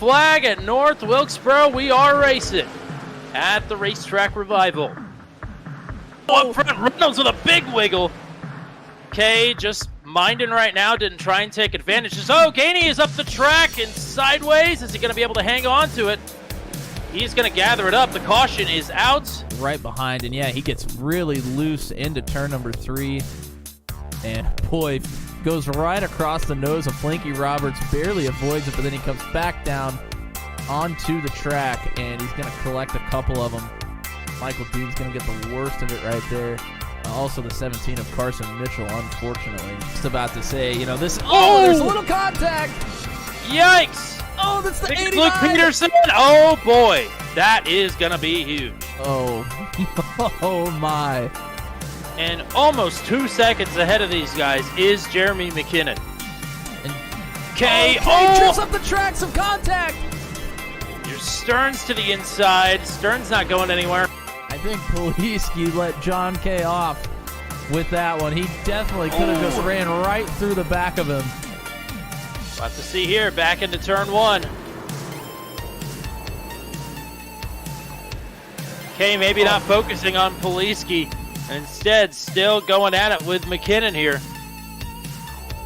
flag at North Wilkesboro. We are racing at the Racetrack Revival. Up front, Reynolds with a big wiggle. Kay just minding right now, didn't try and take advantage. Oh, Gainey is up the track and sideways. Is he going to be able to hang on to it? He's going to gather it up. The caution is out. Right behind, and yeah, he gets really loose into turn number 3. And boy, goes right across the nose of Flanky Roberts, barely avoids it, but then he comes back down onto the track, and he's going to collect a couple of them. Michael Dean's going to get the worst of it right there. Also the 17 of Carson Mitchell, unfortunately. Just about to say, you know, this... Oh, there's a little contact! Yikes! Oh, that's the 89! Luke Peterson! Oh, boy. That is going to be huge. Oh. Oh, my. And almost 2 seconds ahead of these guys is Jeremy McKinnon. And Kay trips up the track, some contact! Your Stearns to the inside. Stearns not going anywhere. I think Poliski let John Kay off with that one. He definitely could have just ran right through the back of him. We'll have to see here, back into turn 1. Kay maybe not focusing on Poliski. Instead, still going at it with McKinnon here.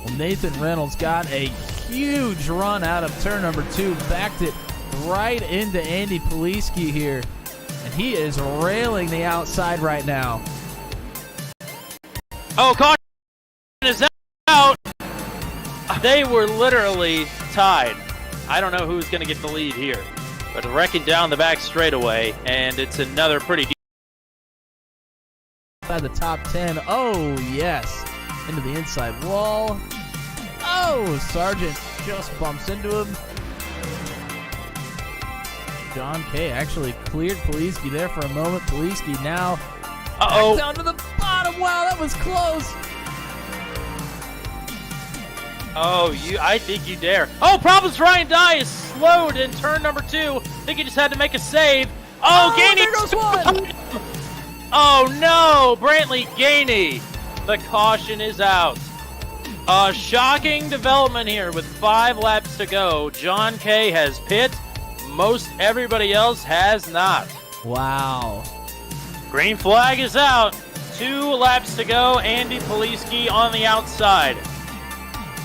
Well, Nathan Reynolds got a huge run out of turn number 2. Backed it right into Andy Poliski here. And he is railing the outside right now. Oh, caution is out. They were literally tied. I don't know who's going to get the lead here. But wrecking down the back straightaway, and it's another pretty deep. By the top 10. Oh, yes. Into the inside wall. Oh, Sargent just bumps into him. John Kay actually cleared Poliski there for a moment. Poliski now back down to the bottom. Wow, that was close. Oh, I think you dare. Oh, problems. Ryan Dye is slowed in turn number 2. I think he just had to make a save. Oh, Gainey. There goes one. Oh, no. Brantley Gainey. The caution is out. A shocking development here with 5 laps to go. John Kay has pit. Most everybody else has not. Wow. Green flag is out. 2 laps to go. Andy Poliski on the outside.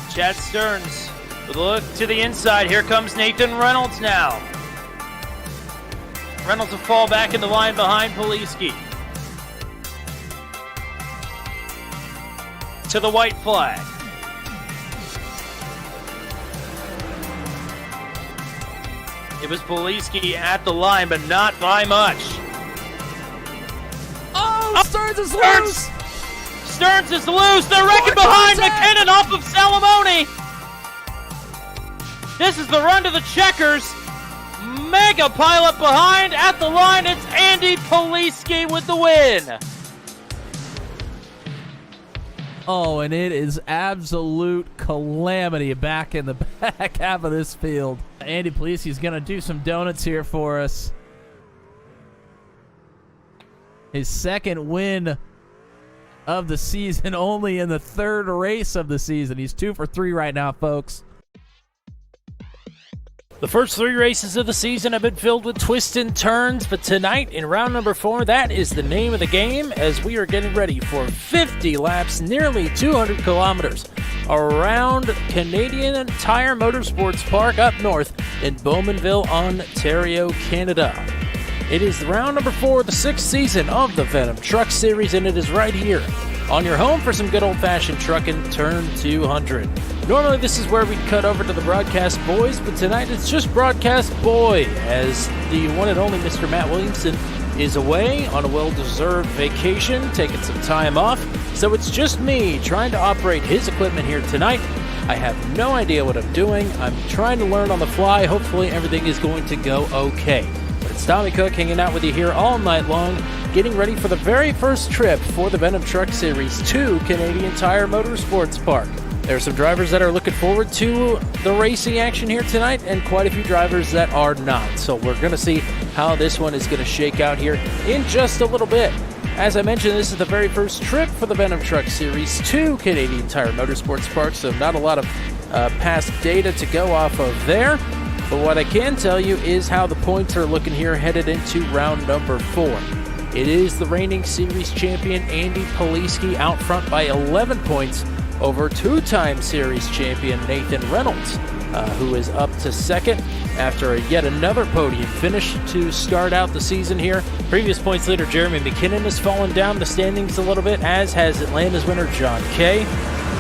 Chad Stearns with a look to the inside. Here comes Nathan Reynolds now. Reynolds will fall back in the line behind Poliski. To the white flag. It was Poliski at the line, but not by much. Oh, Stearns is loose! Stearns is loose. They're wrecking behind McKinnon off of Salamone. This is the run to the checkers. Mega pileup behind at the line. It's Andy Poliski with the win. Oh, and it is absolute calamity back in the back half of this field. Andy Poliski is going to do some donuts here for us. His second win of the season, only in the 3rd race of the season. He's 2 for 3 right now, folks. The first 3 races of the season have been filled with twists and turns, but tonight in round number 4, that is the name of the game as we are getting ready for 50 laps, nearly 200 kilometers around Canadian Tire Motorsports Park up north in Bowmanville, Ontario, Canada. It is round number 4 of the 6th season of the Venom Truck Series, and it is right here on your home for some good old-fashioned trucking, turn 200. Normally this is where we cut over to the broadcast boys, but tonight it's just broadcast boy, as the one and only Mr. Matt Williamson is away on a well-deserved vacation, taking some time off. So it's just me trying to operate his equipment here tonight. I have no idea what I'm doing. I'm trying to learn on the fly. Hopefully everything is going to go okay. But it's Tommy Cook hanging out with you here all night long, getting ready for the very first trip for the Venom Truck Series to Canadian Tire Motorsports Park. There are some drivers that are looking forward to the racing action here tonight, and quite a few drivers that are not. So we're going to see how this one is going to shake out here in just a little bit. As I mentioned, this is the very first trip for the Venom Truck Series to Canadian Tire Motorsports Park, so not a lot of past data to go off of there. But what I can tell you is how the points are looking here headed into round number 4. It is the reigning series champion Andy Poliski out front by 11 points over two-time series champion Nathan Reynolds, who is up to second after yet another podium finish to start out the season here. Previous points leader Jeremy McKinnon has fallen down the standings a little bit, as has Atlanta's winner John Kay.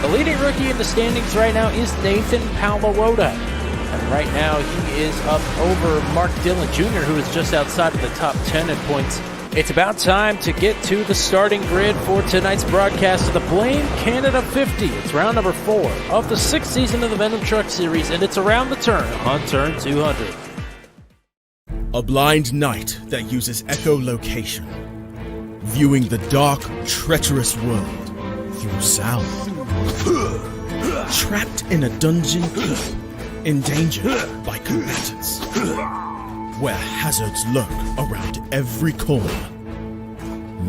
The leading rookie in the standings right now is Nathan Palawoda. And right now he is up over Mark Dillon Jr., who is just outside of the top 10 in points. It's about time to get to the starting grid for tonight's broadcast of the Blame Canada 50. It's round number 4 of the 6th season of the Venom Truck Series, and it's around the turn on turn 200. A blind knight that uses echolocation, viewing the dark, treacherous world through sound. Trapped in a dungeon keep, endangered by combatants, where hazards lurk around every corner.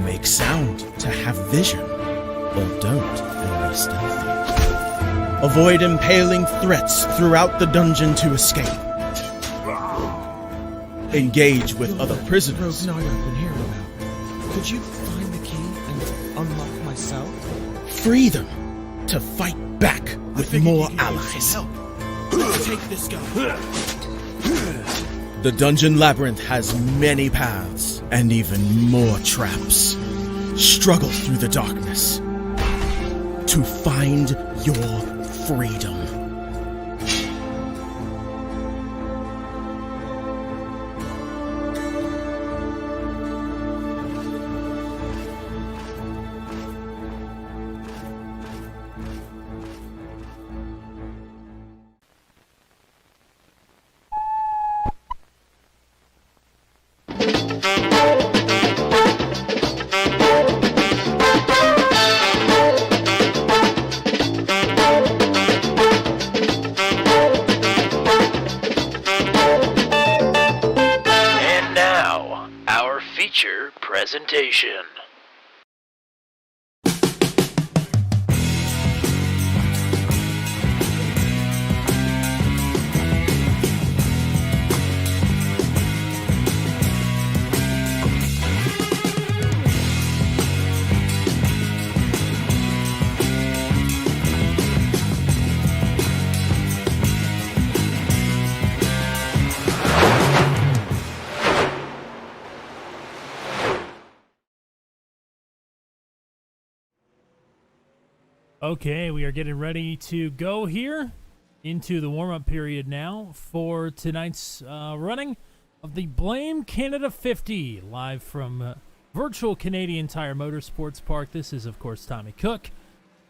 Make sound to have vision, or don't and be stealthy. Avoid impaling threats throughout the dungeon to escape. Engage with other prisoners. Rogue Knight I've been hearing about. Could you find the key and unlock my cell? Free them to fight back with more allies. Let's take this guy. The Dungeon Labyrinth has many paths and even more traps. Struggle through the darkness to find your freedom. Presentation. Okay, we are getting ready to go here into the warm-up period now for tonight's running of the Blame Canada 50, live from virtual Canadian Tire Motorsports Park. This is, of course, Tommy Cook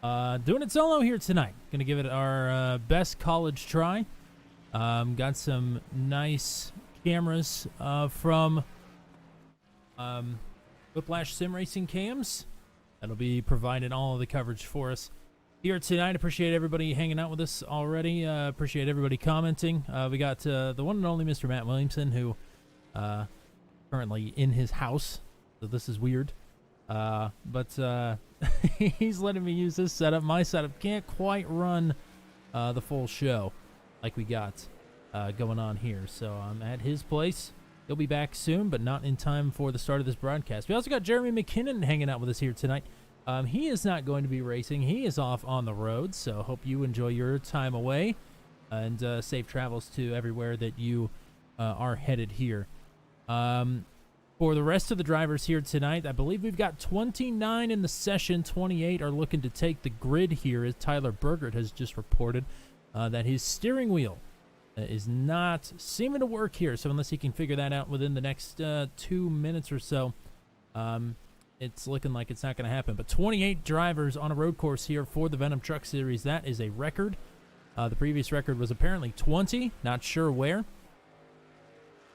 doing it solo here tonight. Going to give it our best college try. Got some nice cameras from Whiplash Sim Racing cams. That'll be providing all of the coverage for us here tonight. Appreciate everybody hanging out with us already. Appreciate everybody commenting. We got the one and only Mr. Matt Williamson, who currently in his house, so this is weird. But he's letting me use this setup. My setup can't quite run the full show like we got going on here. So I'm at his place. He'll be back soon, but not in time for the start of this broadcast. We also got Jeremy McKinnon hanging out with us here tonight. He is not going to be racing. He is off on the road, so hope you enjoy your time away, and safe travels to everywhere that you are headed here. For the rest of the drivers here tonight, I believe we've got 29 in the session. 28 are looking to take the grid here, as Tyler Burgert has just reported that his steering wheel is not seeming to work here. So unless he can figure that out within the next 2 minutes or so, it's looking like it's not going to happen. But 28 drivers on a road course here for the Venom Truck Series. That is a record. The previous record was apparently 20. Not sure where.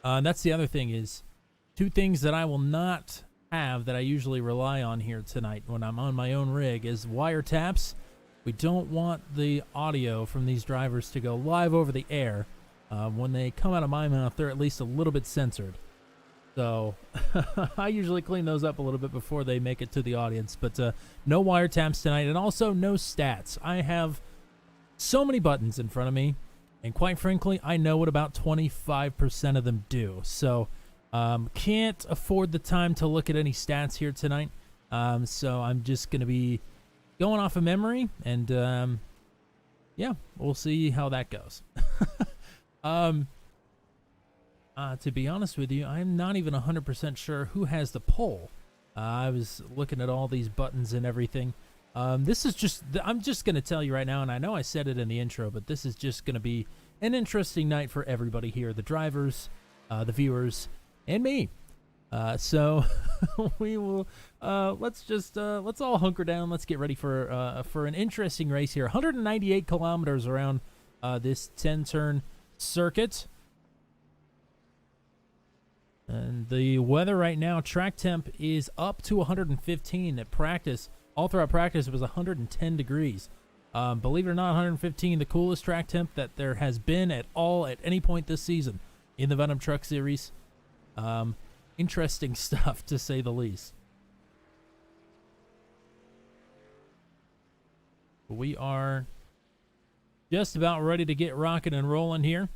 That's the other thing, is two things that I will not have that I usually rely on here tonight when I'm on my own rig is wiretaps. We don't want the audio from these drivers to go live over the air. When they come out of my mouth, they're at least a little bit censored. So I usually clean those up a little bit before they make it to the audience. But no wiretaps tonight, and also no stats. I have so many buttons in front of me And quite frankly, I know what about 25% of them do. So can't afford the time to look at any stats here tonight. So I'm just going to be going off of memory, and yeah, we'll see how that goes. To be honest with you, I'm not even 100% sure who has the pole. I was looking at all these buttons and everything. This is just, I'm just going to tell you right now, and I know I said it in the intro, but this is just going to be an interesting night for everybody here, the drivers, the viewers, and me. So we will, let's all hunker down. Let's get ready for an interesting race here. 198 kilometers around this 10-turn circuit. And the weather right now, track temp is up to 115 at practice. All throughout practice, it was 110 degrees. Believe it or not, 115, the coolest track temp that there has been at any point this season in the Venom Truck Series. Interesting stuff, to say the least. We are just about ready to get rocking and rolling here.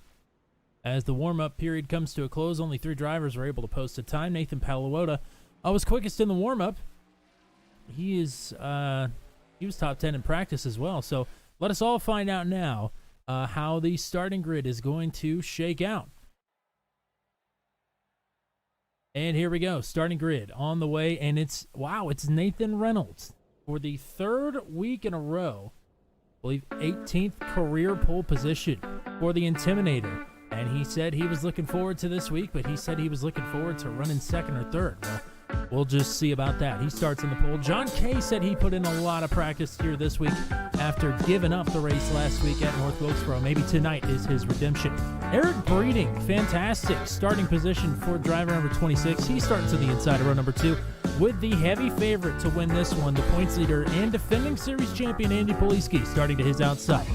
As the warm-up period comes to a close, only 3 drivers were able to post a time. Nathan Palawota was quickest in the warm-up. He was top 10 in practice as well. So let us all find out now how the starting grid is going to shake out. And here we go, starting grid on the way, and it's Nathan Reynolds for the 3rd week in a row. I believe 18th career pole position for the Intimidator. And he said he was looking forward to this week, but he said he was looking forward to running 2nd or 3rd. Well, we'll just see about that. He starts in the pole. John Kay said he put in a lot of practice here this week after giving up the race last week at North Wilkesboro. Maybe tonight is his redemption. Eric Breeding, fantastic starting position for driver number 26. He starts to the inside of row number 2 with the heavy favorite to win this one, the points leader and defending series champion Andy Poliski, starting to his outside.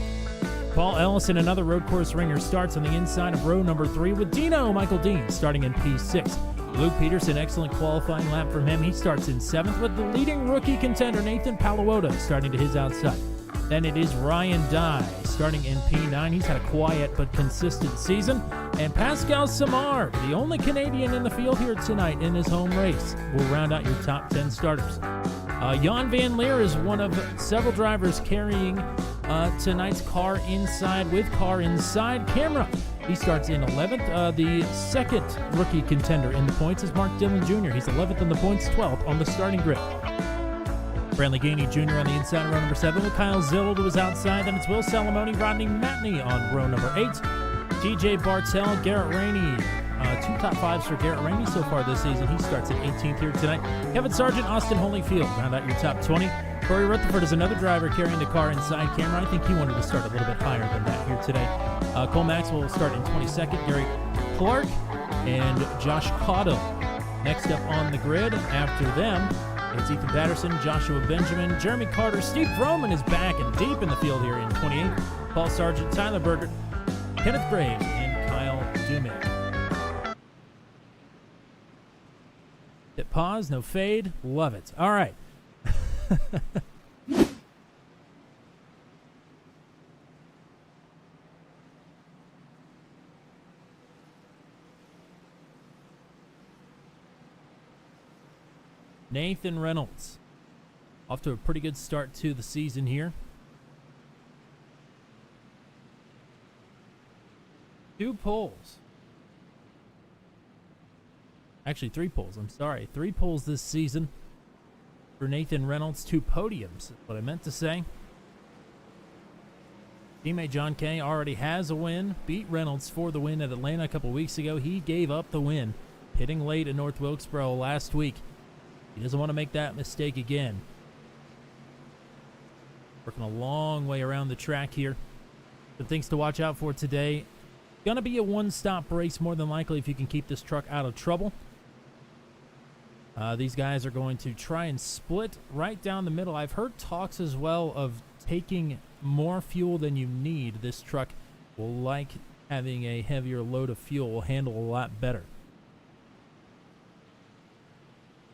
Paul Ellison, another road course ringer, starts on the inside of row number 3 with Michael Dean starting in P6. Luke Peterson, excellent qualifying lap from him. He starts in 7th with the leading rookie contender Nathan Palawota starting to his outside. Then it is Ryan Dye starting in P9. He's had a quiet but consistent season. And Pascal Samar, the only Canadian in the field here tonight in his home race, will round out your top 10 starters. Jan Van Leer is one of several drivers carrying tonight's car inside with car inside camera. He starts in 11th. The second rookie contender in the points is Mark Dillon Jr. He's 11th in the points, 12th on the starting grid. Brantley Gainey Jr. on the inside of row number 7 with Kyle Zill to his outside. Then it's Will Salamone, Rodney Matney on row number 8. TJ Bartell, Garrett Rainey. 2 top 5s for Garrett Rainey so far this season. He starts at 18th here tonight. Kevin Sargent, Austin Holyfield round out your top 20. Corey Rutherford is another driver carrying the car inside camera. I think he wanted to start a little bit higher than that here today. Cole Maxwell will start in 22nd. Gary Clark and Josh Caudill next up on the grid. After them, it's Ethan Patterson, Joshua Benjamin, Jeremy Carter, Steve Vroman is back and deep in the field here in 28th. Paul Sargent, Tyler Berger, Kenneth Graves, and Kyle Dumick. Hit pause, no fade, love it. All right. Nathan Reynolds off to a pretty good start to the season here. 2 poles. Actually, 3 poles. I'm sorry. 3 poles this season for Nathan Reynolds. 2 podiums is what I meant to say. Teammate John Kay already has a win. Beat Reynolds for the win at Atlanta a couple weeks ago. He gave up the win, hitting late at North Wilkesboro last week. He doesn't want to make that mistake again. Working a long way around the track here. Some things to watch out for today. Gonna be a one-stop race more than likely if you can keep this truck out of trouble. These guys are going to try and split right down the middle. I've heard talks as well of taking more fuel than you need. This truck will like having a heavier load of fuel, will handle a lot better.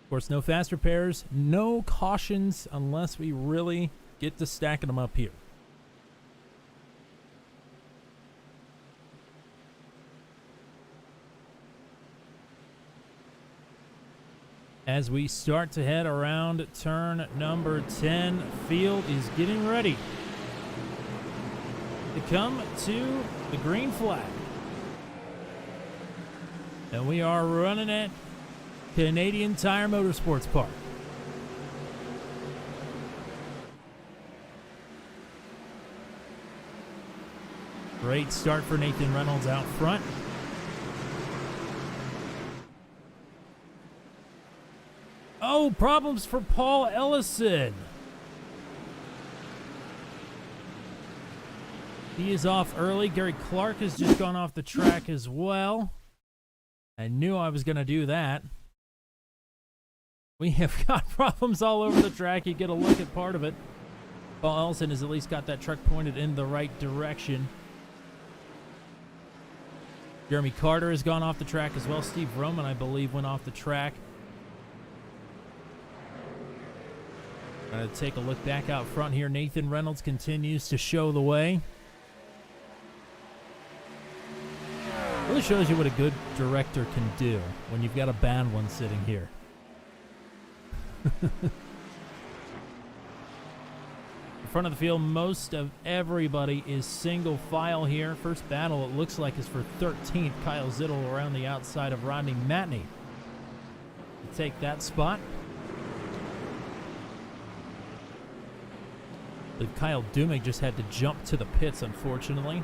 Of course, no fast repairs, no cautions unless we really get to stacking them up here. As we start to head around turn number 10, field is getting ready to come to the green flag. And we are running at Canadian Tire Motorsports Park. Great start for Nathan Reynolds out front. Oh, problems for Paul Ellison. He is off early. Gary Clark has just gone off the track as well. I knew I was going to do that. We have got problems all over the track. You get a look at part of it. Paul Ellison has at least got that truck pointed in the right direction. Jeremy Carter has gone off the track as well. Steve Roman, I believe, went off the track. Going to take a look back out front here. Nathan Reynolds continues to show the way. Really shows you what a good director can do when you've got a bad one sitting here. In front of the field, most of everybody is single file here. First battle, it looks like, is for 13th. Kyle Zittel around the outside of Rodney Matney to take that spot. I believe Kyle Dumig just had to jump to the pits, unfortunately.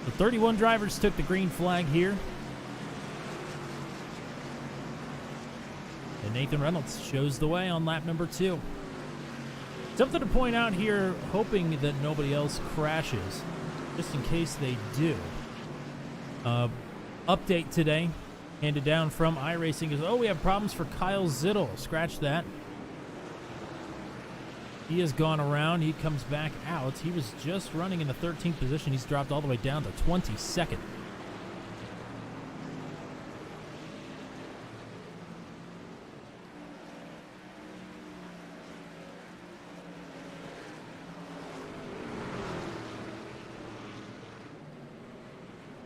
The 31 drivers took the green flag here. And Nathan Reynolds shows the way on lap number 2. Something to point out here, hoping that nobody else crashes, just in case they do. Update today, handed down from iRacing, is, oh, we have problems for Kyle Zittel. Scratch that. He has gone around. He comes back out. He was just running in the 13th position. He's dropped all the way down to 22nd.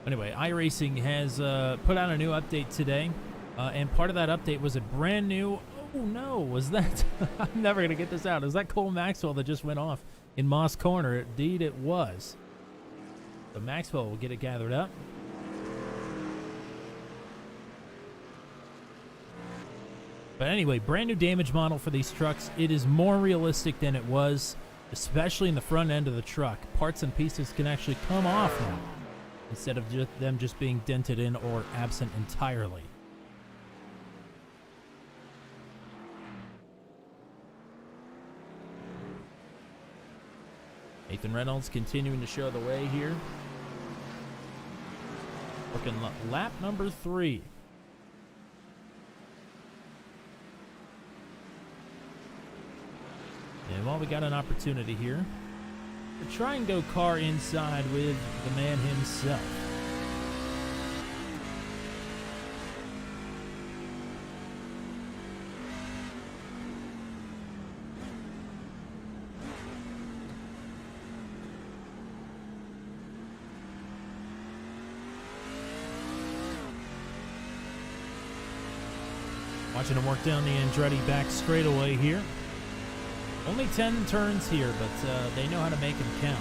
Anyway, iRacing has put out a new update today, and part of that update was a brand new, oh no, was that, I'm never going to get this out. Is that Cole Maxwell that just went off in Moss Corner? Indeed it was. So Maxwell will get it gathered up. But anyway, brand new damage model for these trucks. It is more realistic than it was, especially in the front end of the truck. Parts and pieces can actually come off now, instead of them just being dented in or absent entirely. Nathan Reynolds continuing to show the way here. Working lap number 3. And while we got an opportunity here to try and go car inside with the man himself. Watching him work down the Andretti back straightaway here. Only 10 turns here, but they know how to make them count.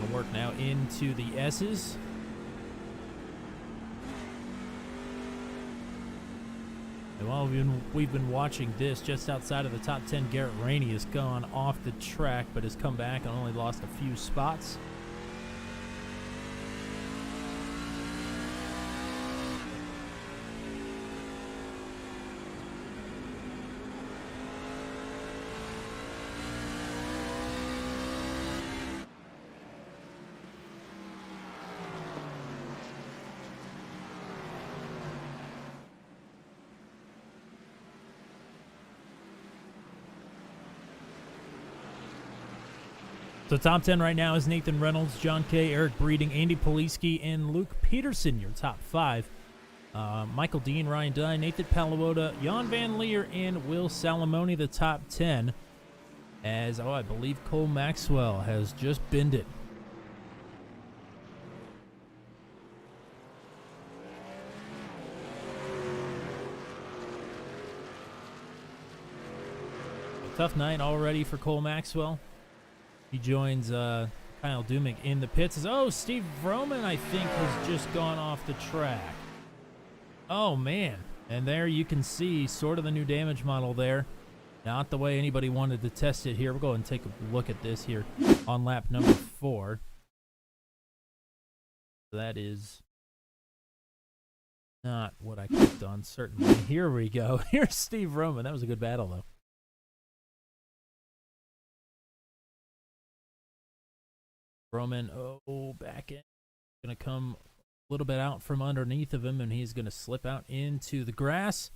We'll work now into the S's. And while we've been watching this, just outside of the top 10, Garrett Rainey has gone off the track, but has come back and only lost a few spots. So top 10 right now is Nathan Reynolds, John Kay, Eric Breeding, Andy Poliski, and Luke Peterson, your top 5. Michael Dean, Ryan Dye, Nathan Paluota, Jan Van Leer, and Will Salamone, the top 10. as, I believe Cole Maxwell has just binned it. A tough night already for Cole Maxwell. He joins Kyle Dumick in the pits. Oh, Steve Vroman, I think, has just gone off the track. Oh, man. And there you can see sort of the new damage model there. Not the way anybody wanted to test it here. We'll go ahead and take a look at this here on lap number 4. That is not what I clicked on, certainly. Here we go. Here's Steve Vroman. That was a good battle, though. Roman, back in. Going to come a little bit out from underneath of him, and he's going to slip out into the grass.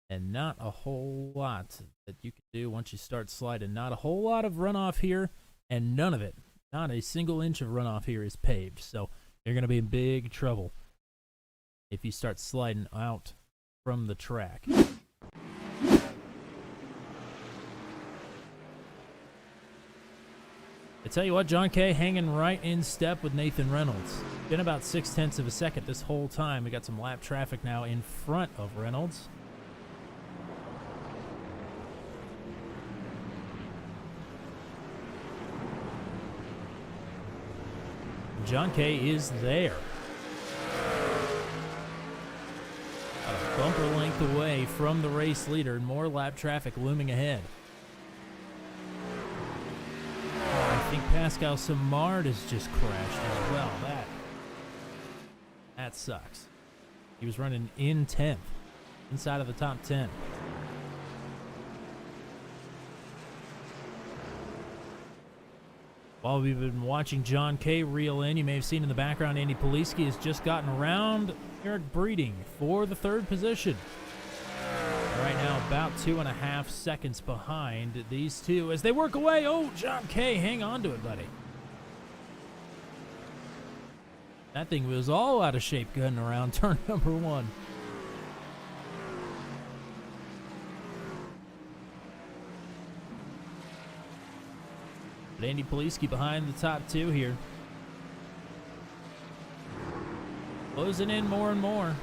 And not a whole lot that you can do once you start sliding. Not a whole lot of runoff here, and none of it, not a single inch of runoff here is paved. So you're going to be in big trouble if you start sliding out from the track. I tell you what, John Kay hanging right in step with Nathan Reynolds. Been about 0.6 of a second this whole time. We got some lap traffic now in front of Reynolds. John Kay is there. A bumper length away from the race leader, and more lap traffic looming ahead. I think Pascal Simard has just crashed as well. That sucks. He was running in 10th, inside of the top 10. While we've been watching John Kay reel in, you may have seen in the background Andy Poliski has just gotten around Eric Breeding for the 3rd position. Right now, about 2.5 seconds behind these two as they work away. Oh, John Kay, hang on to it, buddy. That thing was all out of shape gunning around turn number 1. But Andy Poliski behind the top 2 here. Closing in more and more.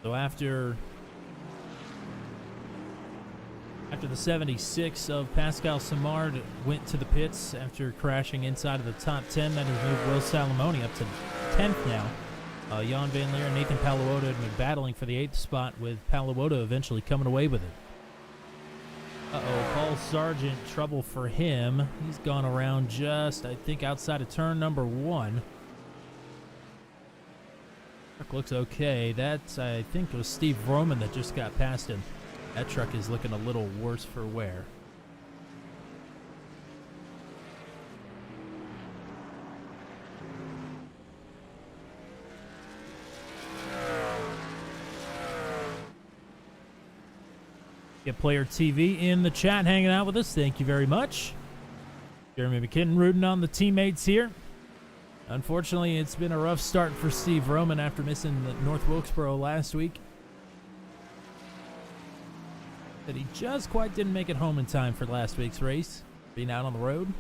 So after the 76 of Pascal Simard went to the pits after crashing inside of the top 10, that has moved Will Salamone up to 10th now. Jan Van Leer and Nathan Paluoto had been battling for the 8th spot, with Paluoto eventually coming away with it. Paul Sargent, trouble for him. He's gone around just, I think, outside of turn number 1. Truck looks okay. That's, I think, it was Steve Vroman that just got past him. That truck is looking a little worse for wear. Get Player TV in the chat hanging out with us. Thank you very much. Jeremy McKinnon rooting on the teammates here. Unfortunately, it's been a rough start for Steve Roman after missing the North Wilkesboro last week. That he just quite didn't make it home in time for last week's race, being out on the road.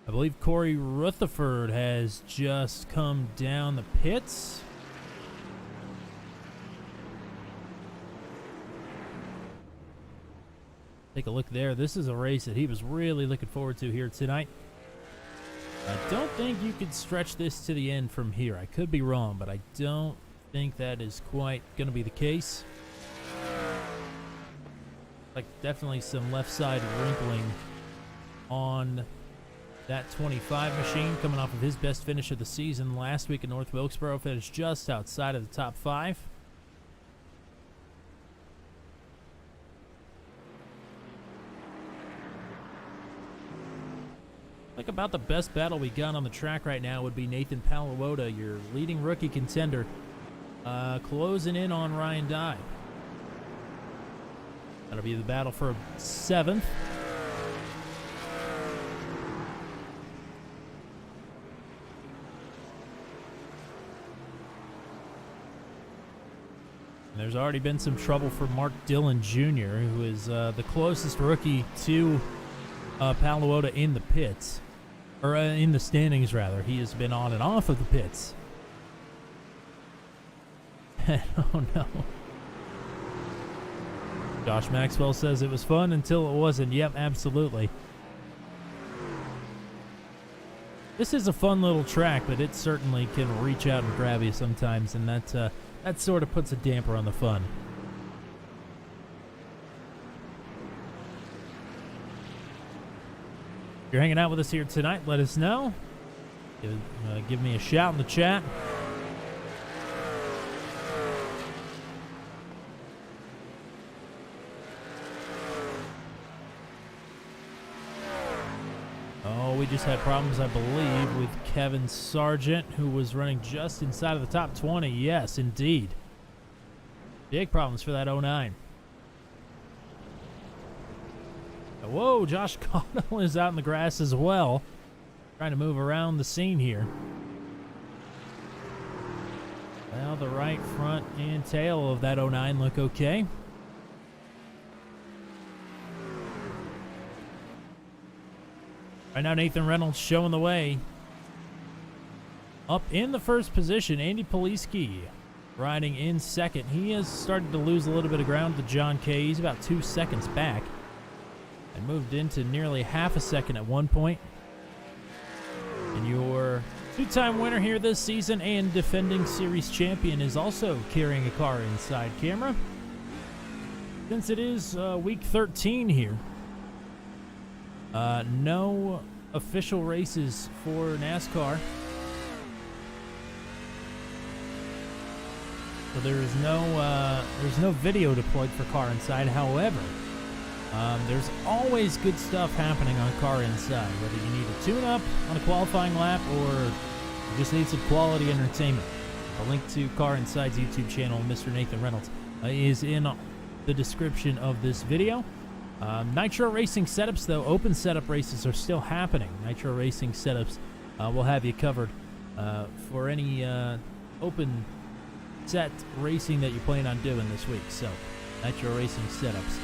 I believe Corey Rutherford has just come down the pits. Take a look there. This is a race that he was really looking forward to here tonight. I don't think you could stretch this to the end from here. I could be wrong, but I don't think that is quite going to be the case. Like, definitely some left side wrinkling on that 25 machine, coming off of his best finish of the season last week in North Wilkesboro. Finished just outside of the top 5. think about the best battle we got on the track right now would be Nathan Palawota, your leading rookie contender, closing in on Ryan Dye. That'll be the battle for 7th. And there's already been some trouble for Mark Dillon Jr., who is the closest rookie to Palawota in the pits. Or in the standings, rather. He has been on and off of the pits. Oh, no. Josh Maxwell says it was fun until it wasn't. Yep, absolutely. This is a fun little track, but it certainly can reach out and grab you sometimes, and that sort of puts a damper on the fun. If you're hanging out with us here tonight, let us know. Give me a shout in the chat. Oh, we just had problems, I believe, with Kevin Sargent, who was running just inside of the top 20. Yes, indeed. Big problems for that 09. Whoa, Josh Connell is out in the grass as well. Trying to move around the scene here. Well, the right front and tail of that 09 look okay. Right now, Nathan Reynolds showing the way. Up in the first position, Andy Poliski riding in second. He has started to lose a little bit of ground to John Kay. He's about 2 seconds back. And moved into nearly half a second at one point. And your two-time winner here this season and defending series champion is also carrying a car inside camera. Since it is week 13 here, no official races for NASCAR. So there's no video deployed for car inside. However, there's always good stuff happening on car inside, whether you need a tune-up on a qualifying lap or you just need some quality entertainment. A link to Car Inside's YouTube channel, Mr. Nathan Reynolds, is in the description of this video. Nitro Racing setups, though, open setup races are still happening. Nitro Racing setups will have you covered for any open set racing that you plan on doing this week. So, Nitro Racing setups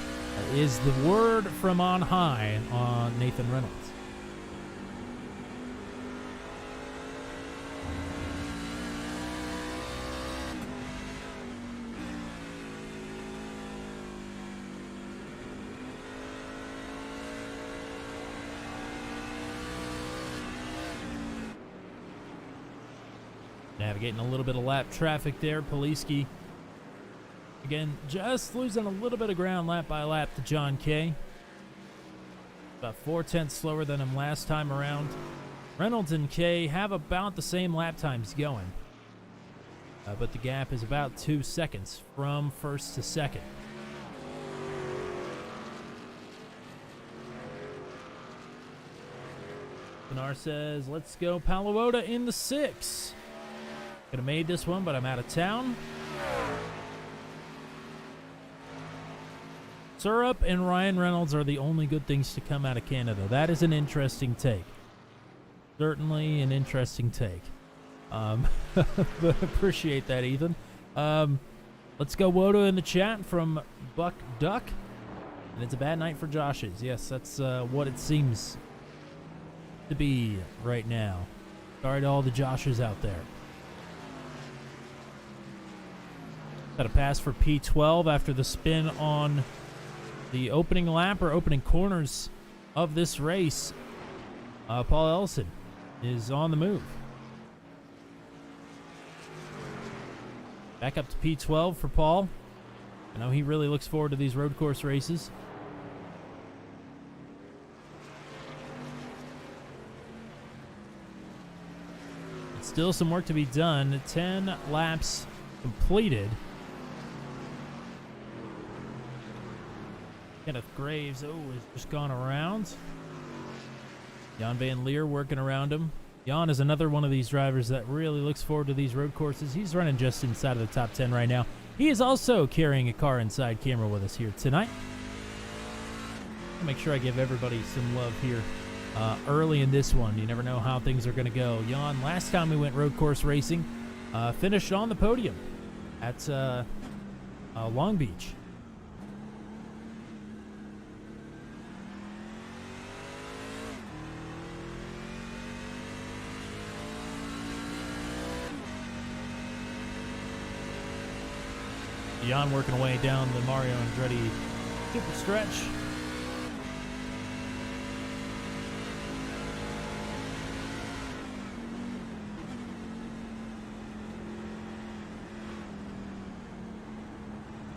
is the word from on high on Nathan Reynolds. Navigating a little bit of lap traffic there. Poliski, again, just losing a little bit of ground lap by lap to John Kay. About 4/10 slower than him last time around. Reynolds and Kay have about the same lap times going. But the gap is about 2 seconds from first to second. Bernard says, let's go Palawota in the 6. Could have made this one, but I'm out of town. Syrup and Ryan Reynolds are the only good things to come out of Canada. That is an interesting take. Certainly an interesting take. But appreciate that, Ethan. Let's go Wodo in the chat from Buck Duck. And it's a bad night for Josh's. Yes, that's what it seems to be right now. Sorry to all the Joshes out there. Got a pass for P12 after the spin on the opening lap or opening corners of this race. Paul Ellison is on the move. Back up to P12 for Paul. I know he really looks forward to these road course races. Still some work to be done. 10 laps completed. Kenneth Graves, has just gone around. Jan Van Leer working around him. Jan is another one of these drivers that really looks forward to these road courses. He's running just inside of the top 10 right now. He is also carrying a car inside camera with us here tonight. I'll make sure I give everybody some love here early in this one. You never know how things are going to go. Jan, last time we went road course racing, finished on the podium at Long Beach. Jan working away down the Mario Andretti super stretch.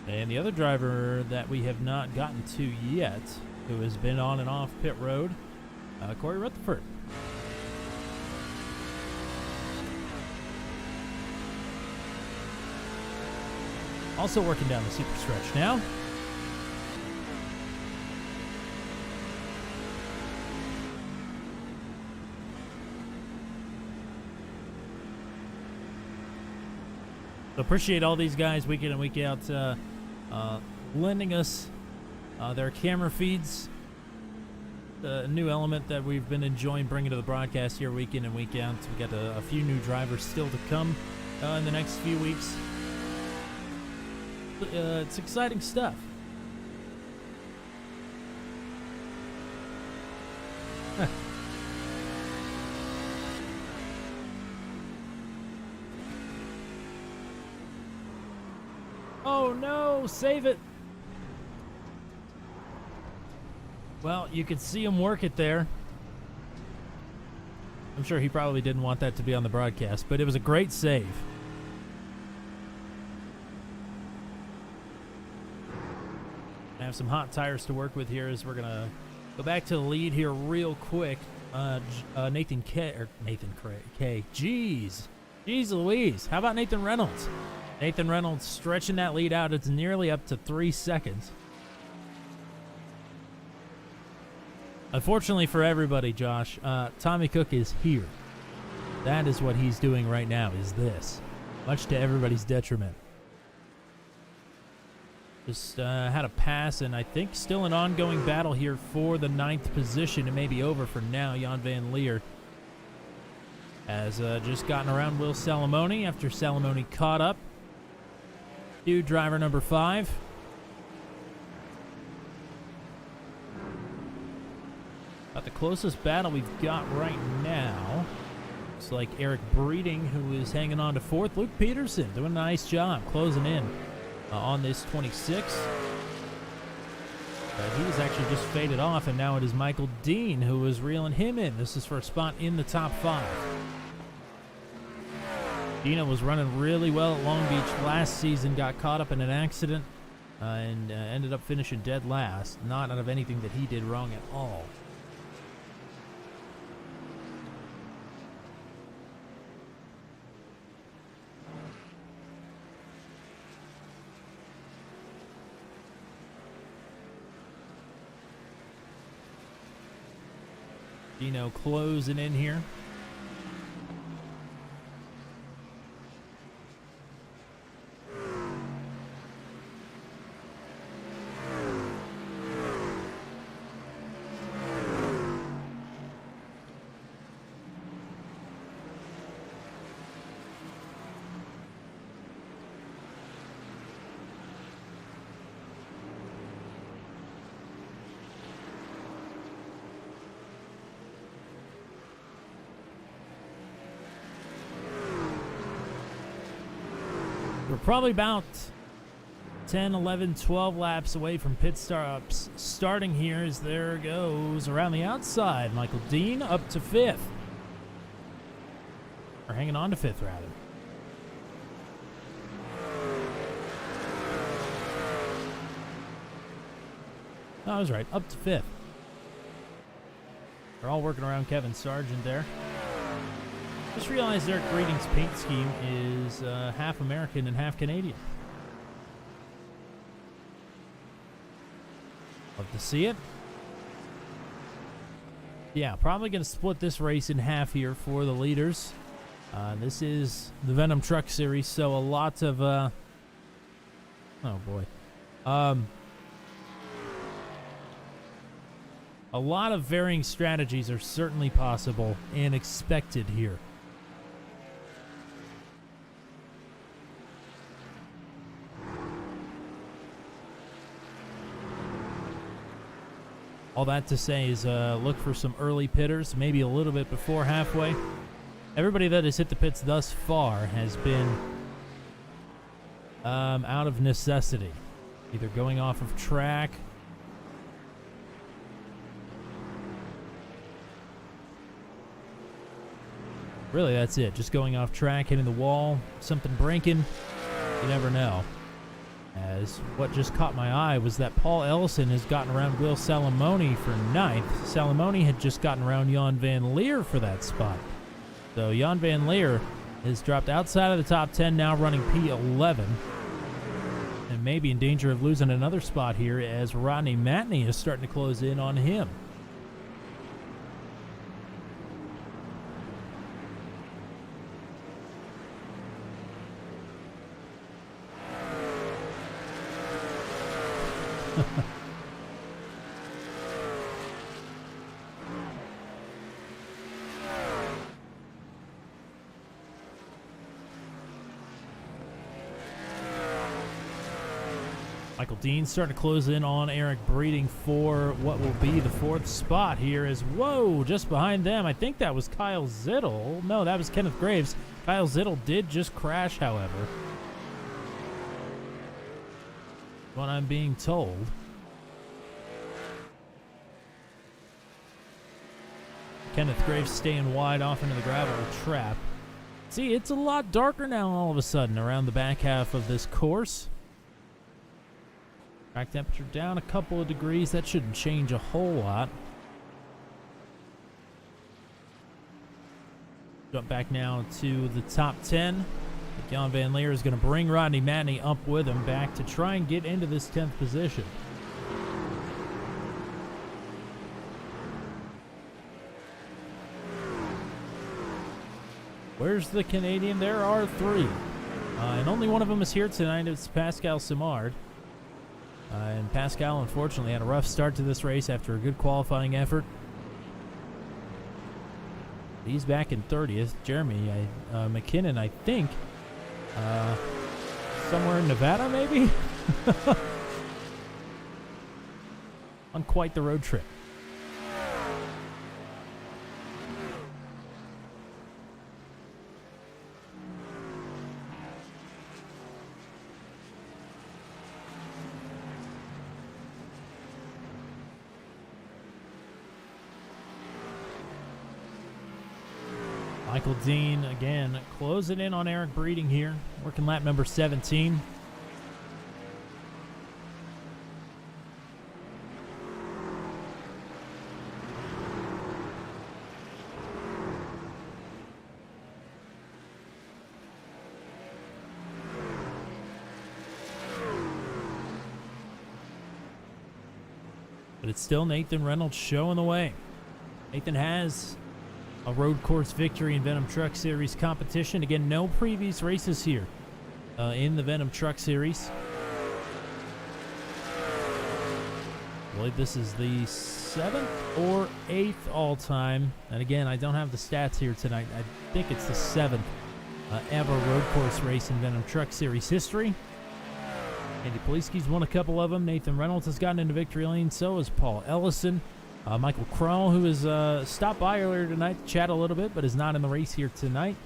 And the other driver that we have not gotten to yet, who has been on and off pit road, Corey Rutherford. Also working down the super stretch now. So appreciate all these guys week in and week out lending us their camera feeds. A new element that we've been enjoying bringing to the broadcast here week in and week out. We've got a few new drivers still to come in the next few weeks. It's exciting stuff. Oh no, save it. Well, you could see him work it there. I'm sure he probably didn't want that to be on the broadcast, but it was a great save. I have some hot tires to work with here as we're gonna go back to the lead here real quick. Nathan K. Jeez Louise. How about Nathan Reynolds? Nathan Reynolds stretching that lead out. It's nearly up to 3 seconds. Unfortunately for everybody, Josh, Tommy Cook is here. That is what he's doing right now, is this. Much to everybody's detriment. Just had a pass, and I think still an ongoing battle here for the 9th position. It may be over for now. Jan Van Leer has just gotten around Will Salamone after Salamone caught up to driver number 5. About the closest battle we've got right now. Looks like Eric Breeding, who is hanging on to 4th. Luke Peterson doing a nice job closing in on this 26. But he was actually just faded off, and now it is Michael Dean who is reeling him in. This is for a spot in the top 5. Dino was running really well at Long Beach last season, got caught up in an accident, and ended up finishing dead last. Not out of anything that he did wrong at all. Dino closing in here. We're probably about 10, 11, 12 laps away from pit stops starting here as there goes around the outside. Michael Dean up to 5th. Or hanging on to 5th, rather. Oh, I was right. Up to 5th. They're all working around Kevin Sargent there. Just realized Eric Breeding's paint scheme is half American and half Canadian. Love to see it. Yeah, probably going to split this race in half here for the leaders. This is the Venom Truck Series, so a lot of, oh boy. A lot of varying strategies are certainly possible and expected here. All that to say is look for some early pitters, maybe a little bit before halfway. Everybody that has hit the pits thus far has been out of necessity, either going off of track. Really, that's it. Just going off track, hitting the wall, something breaking. You never know. As what just caught my eye was that Paul Ellison has gotten around Will Salamone for 9th. Salamone had just gotten around Jan Van Leer for that spot. So Jan Van Leer has dropped outside of the top 10, now running P11. And maybe in danger of losing another spot here as Rodney Matney is starting to close in on him. Michael Dean starting to close in on Eric Breeding for what will be the 4th spot here as, whoa, just behind them, I think that was Kyle Zittel. No, that was Kenneth Graves. Kyle Zittel did just crash, however. What I'm being told. Kenneth Graves staying wide off into the gravel trap. See, it's a lot darker now all of a sudden around the back half of this course. Track temperature down a couple of degrees. That shouldn't change a whole lot. Jump back now to the top 10. Jan Van Leer is going to bring Rodney Matney up with him back to try and get into this 10th position. Where's the Canadian? There are 3. And only one of them is here tonight. It's Pascal Simard. And Pascal, unfortunately, had a rough start to this race after a good qualifying effort. He's back in 30th. Jeremy McKinnon, I think, somewhere in Nevada, maybe? On quite the road trip. Michael Dean, again, closing in on Eric Breeding here, working lap number 17. But it's still Nathan Reynolds showing the way. Nathan has a road course victory in Venom Truck Series competition. Again, no previous races here in the Venom Truck Series. I believe this is the 7th or 8th all-time. And again, I don't have the stats here tonight. I think it's the 7th ever road course race in Venom Truck Series history. Andy Poliski's won a couple of them. Nathan Reynolds has gotten into victory lane. So has Paul Ellison. Michael Kroll, who has stopped by earlier tonight to chat a little bit, but is not in the race here tonight.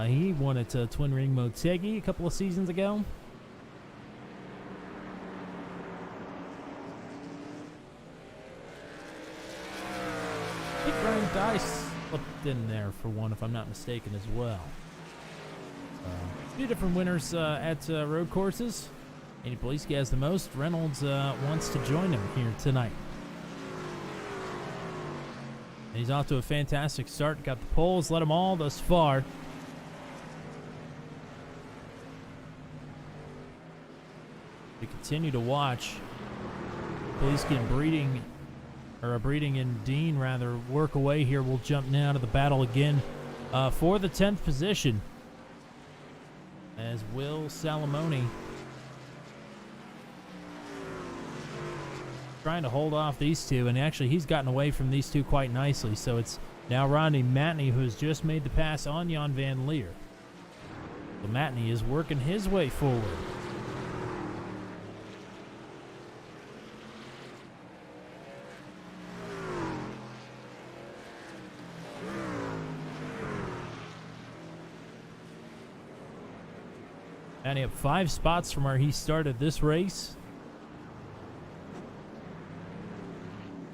He won at Twin Ring Motegi a couple of seasons ago. I think Brian Dice slipped in there for one, if I'm not mistaken, as well. A few different winners at road courses. Andy Poliski has the most. Reynolds wants to join him here tonight. And he's off to a fantastic start. Got the poles, led them all thus far. We continue to watch Poliski and Breeding or Breeding and Dean rather, work away here. We'll jump now to the battle again for the 10th position, as Will Salamone trying to hold off these two, and actually he's gotten away from these two quite nicely. So it's now Rodney Matney who has just made the pass on Jan Van Leer. So Matney is working his way forward. Matney up 5 spots from where he started this race.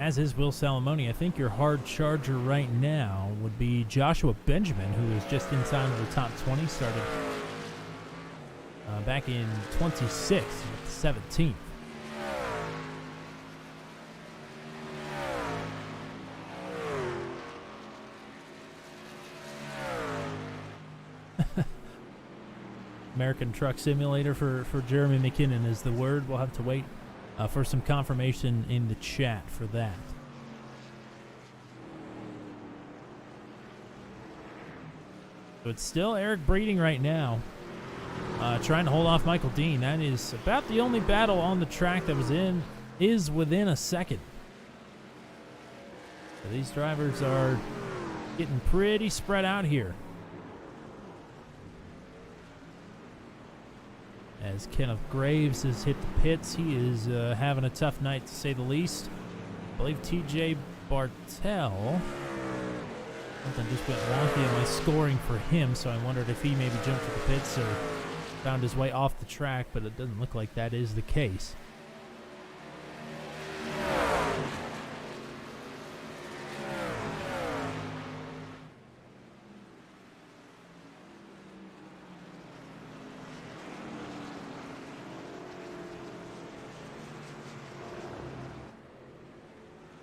As is Will Salamone. I think your hard charger right now would be Joshua Benjamin, who is just inside of the top 20. Started back in 26th, 17th. American Truck Simulator for Jeremy McKinnon is the word. We'll have to wait for some confirmation in the chat for that. So it's still Eric Breeding right now, trying to hold off Michael Dean. That is about the only battle on the track that is within a second. So these drivers are getting pretty spread out here. As Kenneth Graves has hit the pits, he is having a tough night to say the least. I believe TJ Bartel, something just went wonky in my scoring for him, so I wondered if he maybe jumped to the pits or found his way off the track, but it doesn't look like that is the case.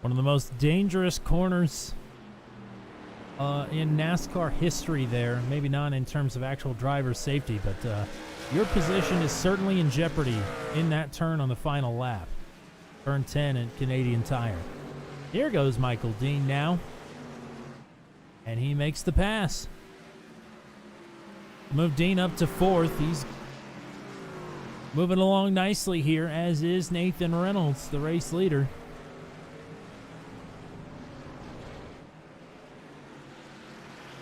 One of the most dangerous corners in NASCAR history there. Maybe not in terms of actual driver safety, but your position is certainly in jeopardy in that turn on the final lap. Turn 10 at Canadian Tire. Here goes Michael Dean now. And he makes the pass. Move Dean up to 4th. He's moving along nicely here, as is Nathan Reynolds, the race leader.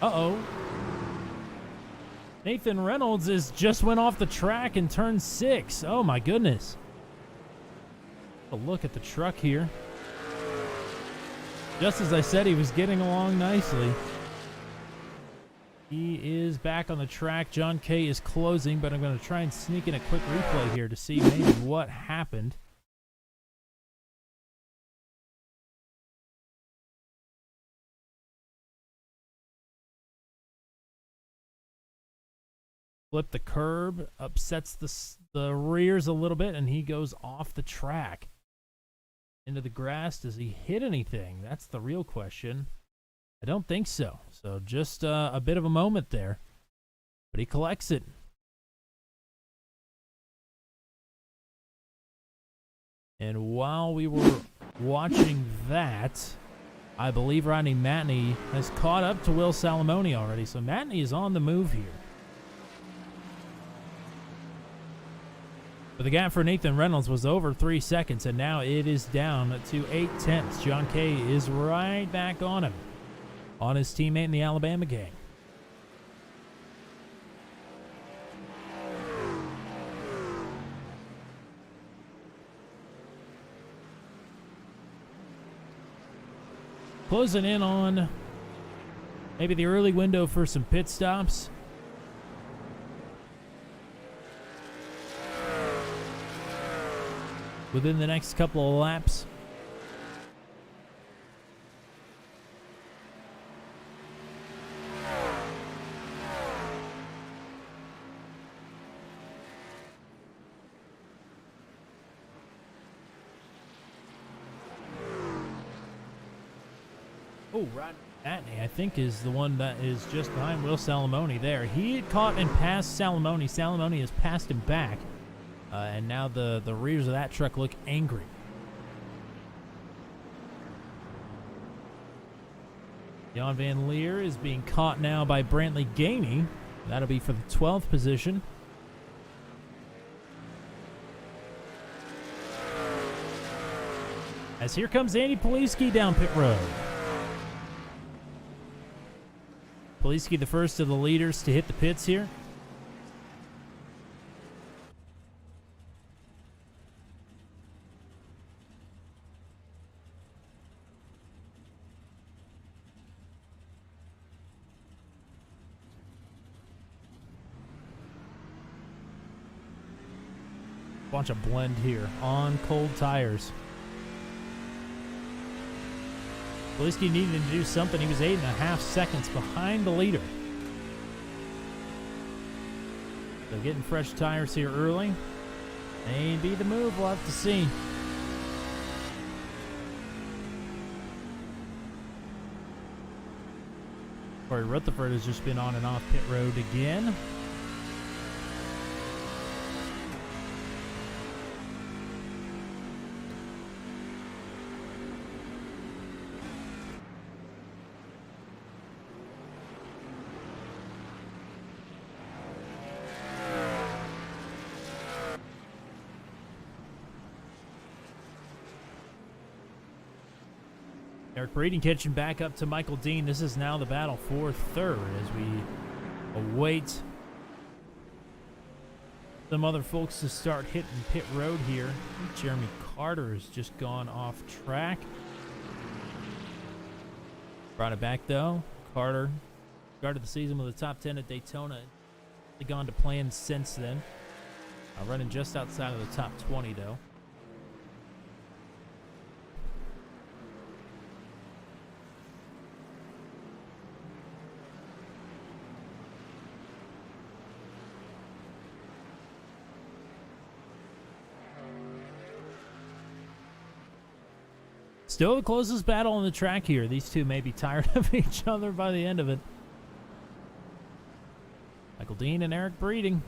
Uh-oh. Nathan Reynolds just went off the track in turn 6. Oh, my goodness. A look at the truck here. Just as I said, he was getting along nicely. He is back on the track. John Kay is closing, but I'm going to try and sneak in a quick replay here to see maybe what happened. Flip the curb, upsets the rears a little bit, and he goes off the track into the grass. Does he hit anything? That's the real question. I don't think so. So just a bit of a moment there, but he collects it. And while we were watching that, I believe Rodney Matney has caught up to Will Salamone already. So Matney is on the move here. But the gap for Nathan Reynolds was over 3 seconds, and now it is down to 0.8. John Kay is right back on him, on his teammate in the Alabama gang. Closing in on maybe the early window for some pit stops. Within the next couple of laps. Oh, Rodney Matney, I think, is the one that is just behind Will Salamone there. He had caught and passed Salamone. Salamone has passed him back. And now the rears of that truck look angry. Jan Van Leer is being caught now by Brantley Gainey. That'll be for the 12th position. As here comes Andy Poliski down pit road. Poliski, the first of the leaders to hit the pits here. Bunch of blend here on cold tires. Poliski needed to do something. He was 8.5 seconds behind the leader. So getting fresh tires here early may be the move. We'll have to see. Corey Rutherford has just been on and off pit road again. Eric Breeding catching back up to Michael Dean. This is now the battle for third as we await some other folks to start hitting pit road here. Jeremy Carter has just gone off track. Brought it back though. Carter started the season with a top 10 at Daytona. They've gone to plan since then. Running just outside of the top 20 though. Still the closest battle on the track here. These two may be tired of each other by the end of it. Michael Dean and Eric Breeding.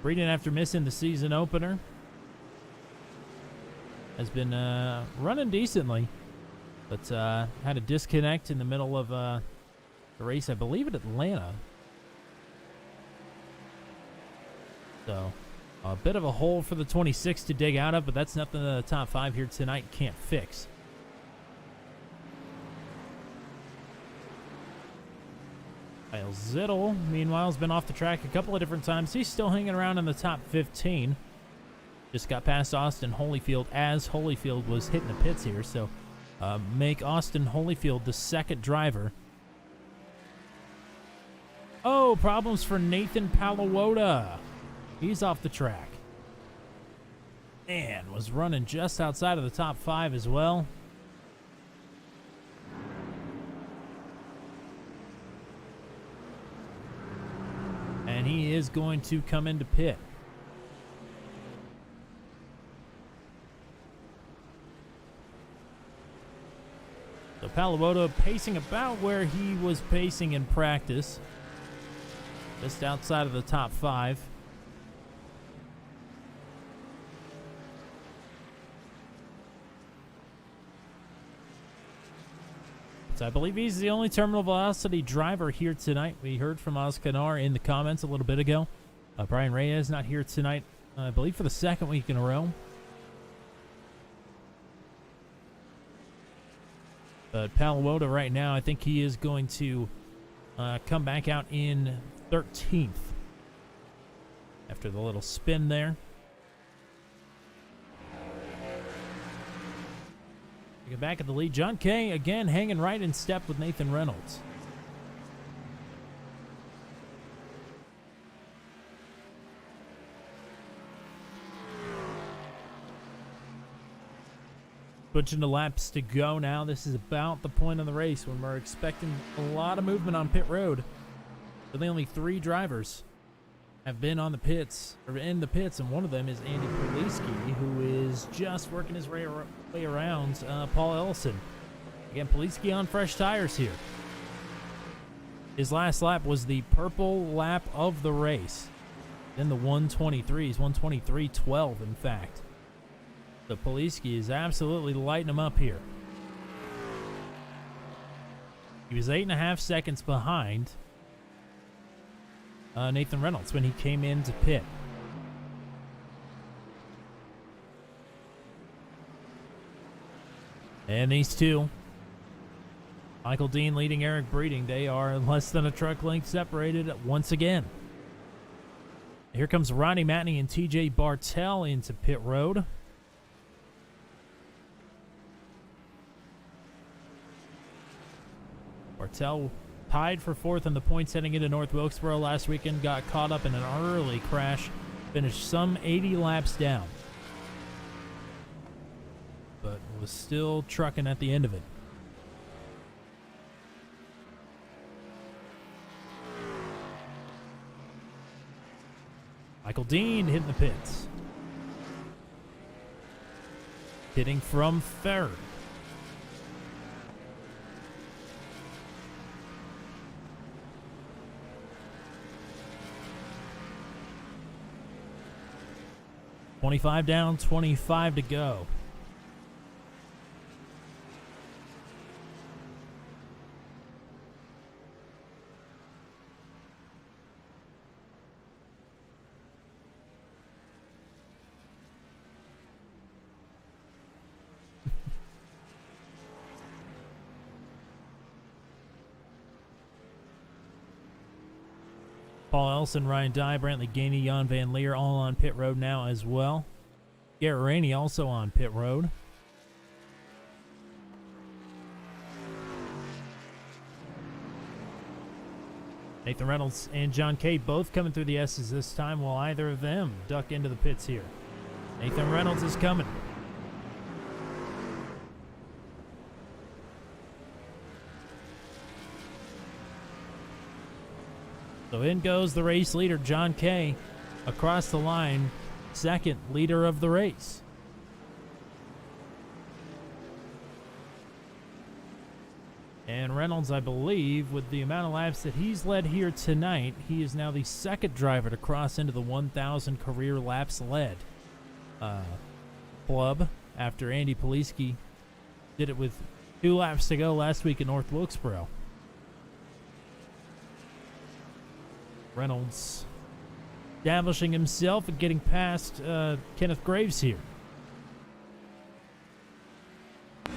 Breeding, after missing the season opener, has been running decently, but had a disconnect in the middle of the race, I believe, at Atlanta. So a bit of a hole for the 26 to dig out of, but that's nothing that the top 5 here tonight can't fix. Kyle Zittel, meanwhile, has been off the track a couple of different times. He's still hanging around in the top 15. Just got past Austin Holyfield as Holyfield was hitting the pits here, so make Austin Holyfield the second driver. Oh, problems for Nathan Palawota. He's off the track. And was running just outside of the top 5 as well. And he is going to come into pit. So Palawota pacing about where he was pacing in practice. Just outside of the top 5. I believe he's the only terminal velocity driver here tonight. We heard from Oz Canar in the comments a little bit ago. Brian Reyes not here tonight, I believe, for the second week in a row. But Palawota right now, I think he is going to come back out in 13th after the little spin there. Back at the lead. John Kay again hanging right in step with Nathan Reynolds. Switching to laps to go now. This is about the point of the race when we're expecting a lot of movement on pit road. But only 3 drivers have been on the pits, or in the pits, and one of them is Andy Poliski, who is just working his way around Paul Ellison. Again, Poliski on fresh tires here. His last lap was the purple lap of the race. Then the 123s, 123.12 in fact. So Poliski is absolutely lighting him up here. He was 8.5 seconds behind Nathan Reynolds when he came into pit. And these two, Michael Dean leading Eric Breeding, they are less than a truck length separated once again. Here comes Ronnie Matney and TJ Bartell into pit road. Bartell tied for 4th in the points heading into North Wilkesboro last weekend, got caught up in an early crash, finished some 80 laps down, but was still trucking at the end of it. Michael Dean hitting the pits. Hitting from 3rd. $25 down, 25 to go. Paul Elson, Ryan Dye, Brantley Gainey, Jan Van Leer all on pit road now as well. Garrett Rainey also on pit road. Nathan Reynolds and John Kay both coming through the S's this time. Will either of them duck into the pits here? Nathan Reynolds is coming. So in goes the race leader, John Kay, across the line, second leader of the race. And Reynolds, I believe, with the amount of laps that he's led here tonight, he is now the second driver to cross into the 1,000 career laps led club after Andy Poliski did it with 2 laps to go last week in North Wilkesboro. Reynolds establishing himself and getting past Kenneth Graves here. The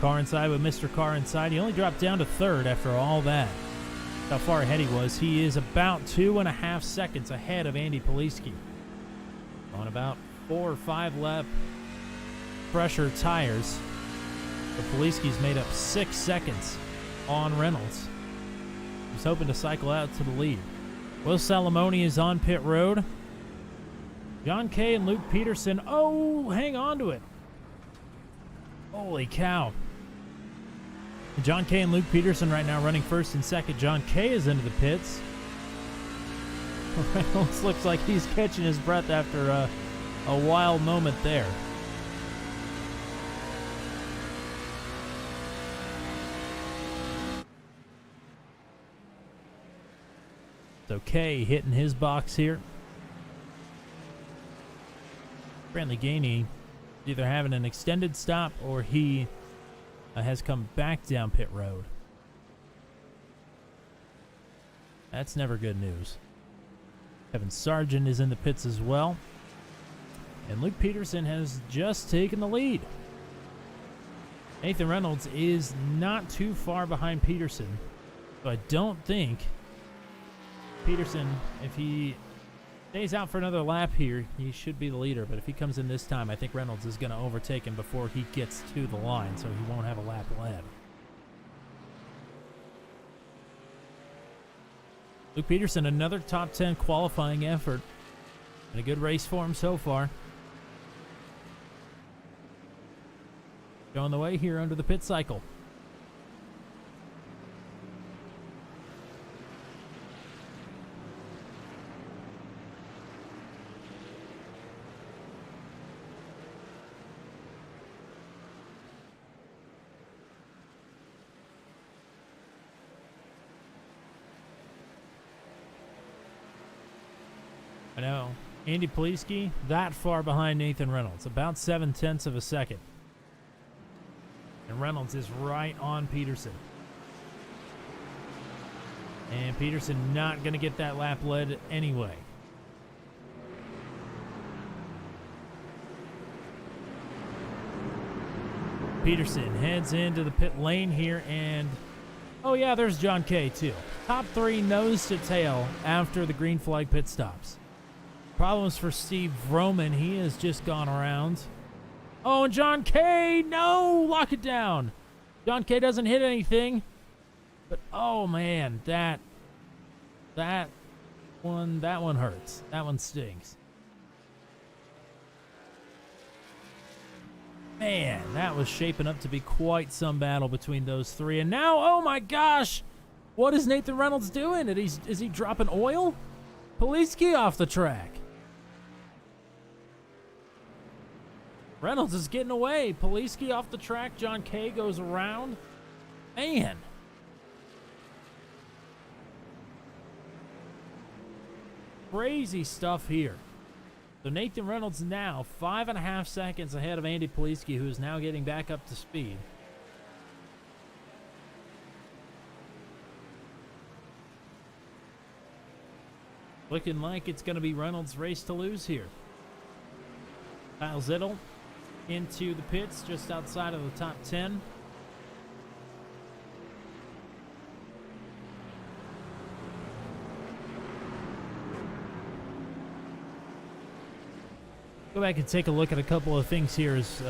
car inside with Mr. Car inside. He only dropped down to 3rd after all that. How far ahead he was. He is about 2.5 seconds ahead of Andy Poliski. On about 4 or 5 lap pressure tires. But Poliski's made up 6 seconds on Reynolds. He's hoping to cycle out to the lead. Will Salamone is on pit road. John Kay and Luke Peterson. Oh, hang on to it. Holy cow. John Kay and Luke Peterson right now running 1st and 2nd. John Kay is into the pits. Reynolds looks like he's catching his breath after a wild moment there. So Kay hitting his box here. Brantley Gainey either having an extended stop or he has come back down pit road. That's never good news. Kevin Sargent is in the pits as well. And Luke Peterson has just taken the lead. Nathan Reynolds is not too far behind Peterson. So I don't think Peterson, if he stays out for another lap here, he should be the leader. But if he comes in this time, I think Reynolds is going to overtake him before he gets to the line, so he won't have a lap led. Luke Peterson, another top 10 qualifying effort. And a good race for him so far. Showing the way here under the pit cycle. I know. Andy Poliski, that far behind Nathan Reynolds. About 0.7 of a second. Reynolds is right on Peterson. And Peterson not going to get that lap led anyway. Peterson heads into the pit lane here, and oh yeah, there's John Kay too. Top three nose to tail after the green flag pit stops. Problems for Steve Vroman. He has just gone around. Oh, and John Kay, no, lock it down. John Kay doesn't hit anything, but oh man, that one hurts. That one stings. Man, that was shaping up to be quite some battle between those three. And now, oh my gosh, what is Nathan Reynolds doing? Is he dropping oil? Poliski off the track. Reynolds is getting away. Poliski off the track. John Kay goes around. Man. Crazy stuff here. So Nathan Reynolds now 5.5 seconds ahead of Andy Poliski, who is now getting back up to speed. Looking like it's going to be Reynolds' race to lose here. Kyle Zittel into the pits just outside of the top 10. Go back and take a look at a couple of things here as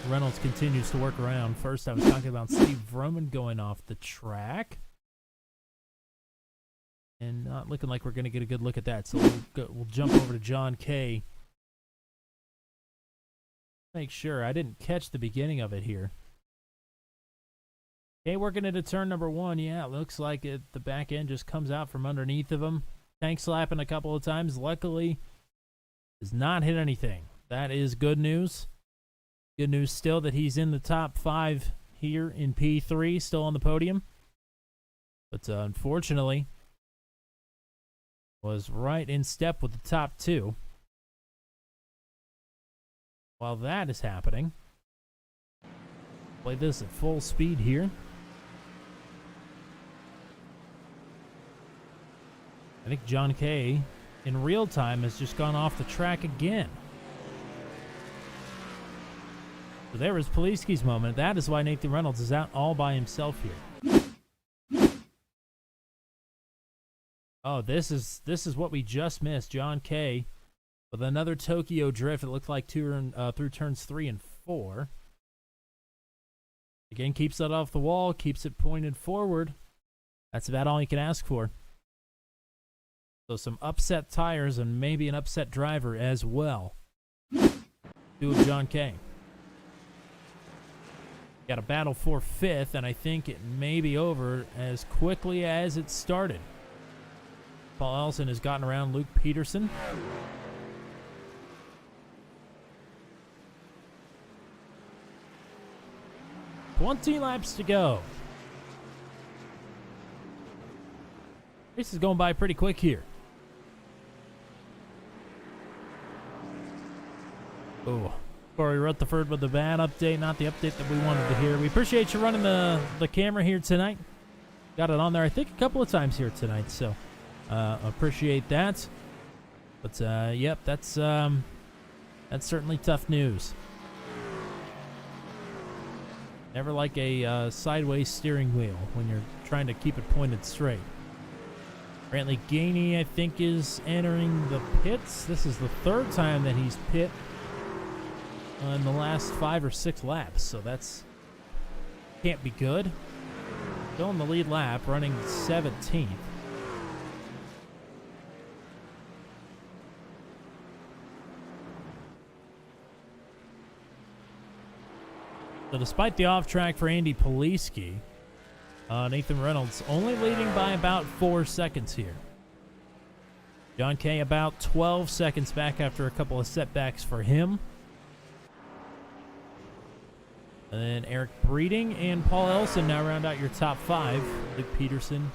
Reynolds continues to work around. First, I was talking about Steve Vroman going off the track. And not looking like we're going to get a good look at that. So we'll jump over to John Kay. Make sure. I didn't catch the beginning of it here. Kay working into turn number 1. Yeah, it looks like the back end just comes out from underneath of him. Tank slapping a couple of times. Luckily, does not hit anything. That is good news. Good news still that he's in the top 5 here in P3, still on the podium. But unfortunately, was right in step with the top 2. While that is happening, play this at full speed here. I think John Kay in real time has just gone off the track again. So there was Poliski's moment. That is why Nathan Reynolds is out all by himself here. Oh, this is what we just missed. John Kay with another Tokyo drift. It looked like through turns 3 and 4. Again, keeps that off the wall, keeps it pointed forward. That's about all you can ask for. So some upset tires and maybe an upset driver as well. 2 of John Kay. Got a battle for 5th, and I think it may be over as quickly as it started. Paul Ellison has gotten around Luke Peterson. $20 laps to go. This is going by pretty quick here. Oh, Corey Rutherford with the bad update, not the update that we wanted to hear. We appreciate you running the camera here tonight. Got it on there, I think, a couple of times here tonight, so appreciate that. But yep, that's certainly tough news. Never like a sideways steering wheel when you're trying to keep it pointed straight. Brantley Gainey, I think, is entering the pits. This is the 3rd time that he's pit in the last 5 or 6 laps, so that's can't be good. Still in the lead lap, running 17th. So despite the off track for Andy Poliski, Nathan Reynolds only leading by about 4 seconds here. John Kay about 12 seconds back after a couple of setbacks for him. And then Eric Breeding and Paul Ellison now round out your top 5. Luke Peterson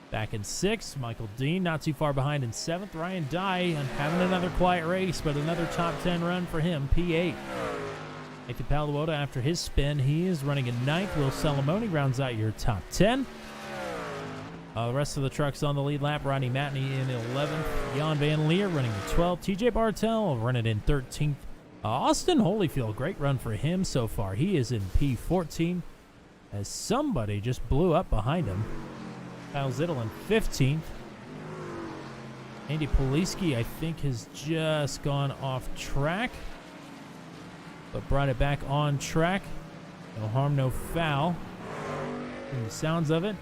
back in 6th. Michael Dean not too far behind in 7th. Ryan Dye having another quiet race, but another top 10 run for him, P8. Nathan Paluota, after his spin, he is running in 9th. Will Salamone rounds out your top 10. The rest of the trucks on the lead lap. Rodney Matney in 11th. Jan Van Leer running in 12th. TJ Bartel running in 13th. Austin Holyfield, great run for him so far. He is in P14 as somebody just blew up behind him. Kyle Zittel in 15th. Andy Poliski, I think, has just gone off track, but brought it back on track. No harm, no foul. From the sounds of it.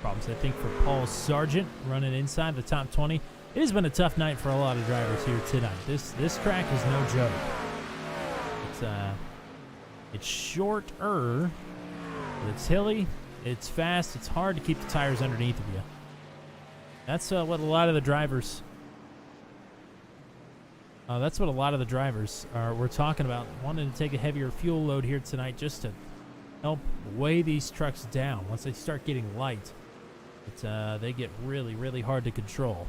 Problems, I think, for Paul Sargent running inside the top 20. It has been a tough night for a lot of drivers here tonight. This track is no joke. It's shorter, but it's hilly, it's fast, it's hard to keep the tires underneath of you. That's what a lot of the drivers. That's what a lot of the drivers were talking about, wanting to take a heavier fuel load here tonight just to help weigh these trucks down. Once they start getting light, they get really, really hard to control.